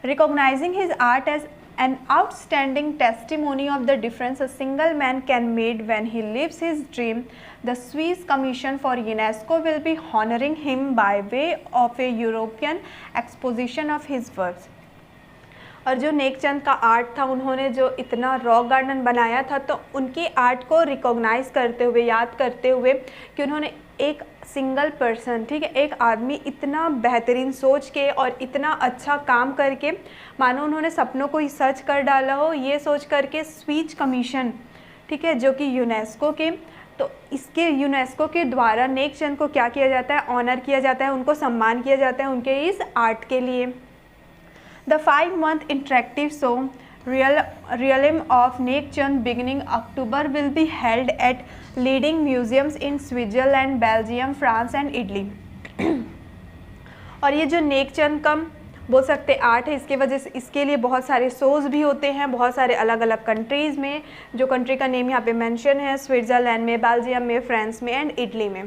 Recognising his art as an outstanding testimony of the difference a single man can made when he lives his dream, the Swiss commission for UNESCO will be honouring him by way of a European exposition of his works. और जो नेक चंद का art था, उन्होंने जो इतना rock garden बनाया था, तो उनकी आर्ट को रिकॉग्नाइज करते हुए, याद करते हुए कि उन्होंने एक सिंगल पर्सन, ठीक है, एक आदमी इतना बेहतरीन सोच के और इतना अच्छा काम करके, मानो उन्होंने सपनों को ही सच कर डाला हो, ये सोच करके स्विस कमीशन, ठीक है, जो कि यूनेस्को के, तो इसके यूनेस्को के द्वारा नेक चंद को क्या किया जाता है, ऑनर किया जाता है, उनको सम्मान किया जाता है उनके इस आर्ट के लिए। The 5-month interactive show Realm of Nek Chand beginning October will be held at leading museums in Switzerland, Belgium, France and Italy। और ये जो नेक चंद का बोल सकते आर्ट है, इसके वजह से इसके लिए बहुत सारे शोज़ भी होते हैं बहुत सारे अलग अलग कंट्रीज़ में, जो कंट्री का नेम यहाँ पे मेंशन है, स्विट्ज़रलैंड में, बेल्जियम में, फ्रांस में एंड इटली में।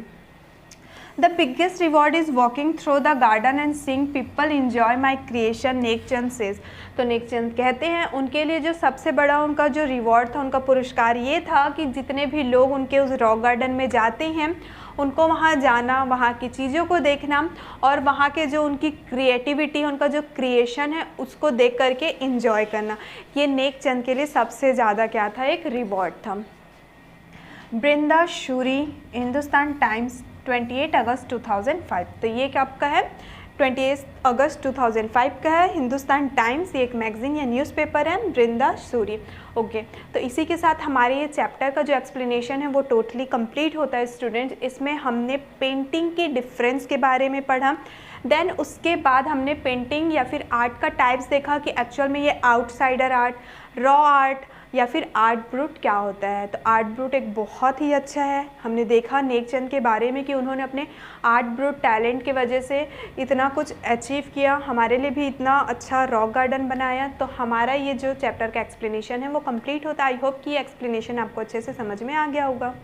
The biggest reward is walking through the garden and seeing people enjoy my creation, neck Chand says। तो नेक चंद कहते हैं उनके लिए जो सबसे बड़ा उनका जो रिवॉर्ड था, उनका पुरस्कार ये था कि जितने भी लोग उनके उस रॉक गार्डन में जाते हैं, उनको वहाँ जाना, वहाँ की चीज़ों को देखना और वहाँ के जो उनकी क्रिएटिविटी, उनका जो क्रिएशन है उसको देख करके इंजॉय करना, ये नेक चंद के लिए सबसे ज़्यादा क्या था, एक रिवॉर्ड था। बृंदा शूरी, हिंदुस्तान टाइम्स, 28 अगस्त 2005। तो ये क्या आपका है, 28 अगस्त 2005 का है, हिंदुस्तान टाइम्स, ये एक मैगज़ीन या न्यूज़पेपर है, बृंदा सूरी। ओके, तो इसी के साथ हमारे ये चैप्टर का जो एक्सप्लेनेशन है वो टोटली कंप्लीट होता है स्टूडेंट्स। इसमें हमने पेंटिंग के डिफरेंस के बारे में पढ़ा, देन उसके बाद हमने पेंटिंग या फिर आर्ट का टाइप्स देखा कि एक्चुअल में ये आउटसाइडर आर्ट, रॉ आर्ट या फिर आर्ट ब्रूट क्या होता है। तो आर्ट ब्रूट एक बहुत ही अच्छा है, हमने देखा नेक चंद के बारे में कि उन्होंने अपने आर्ट ब्रूट टैलेंट की वजह से इतना कुछ अचीव किया, हमारे लिए भी इतना अच्छा रॉक गार्डन बनाया। तो हमारा ये जो चैप्टर का एक्सप्लेनेशन है वो कंप्लीट होता है। आई होप कि ये एक्सप्लेनेशन आपको अच्छे से समझ में आ गया होगा।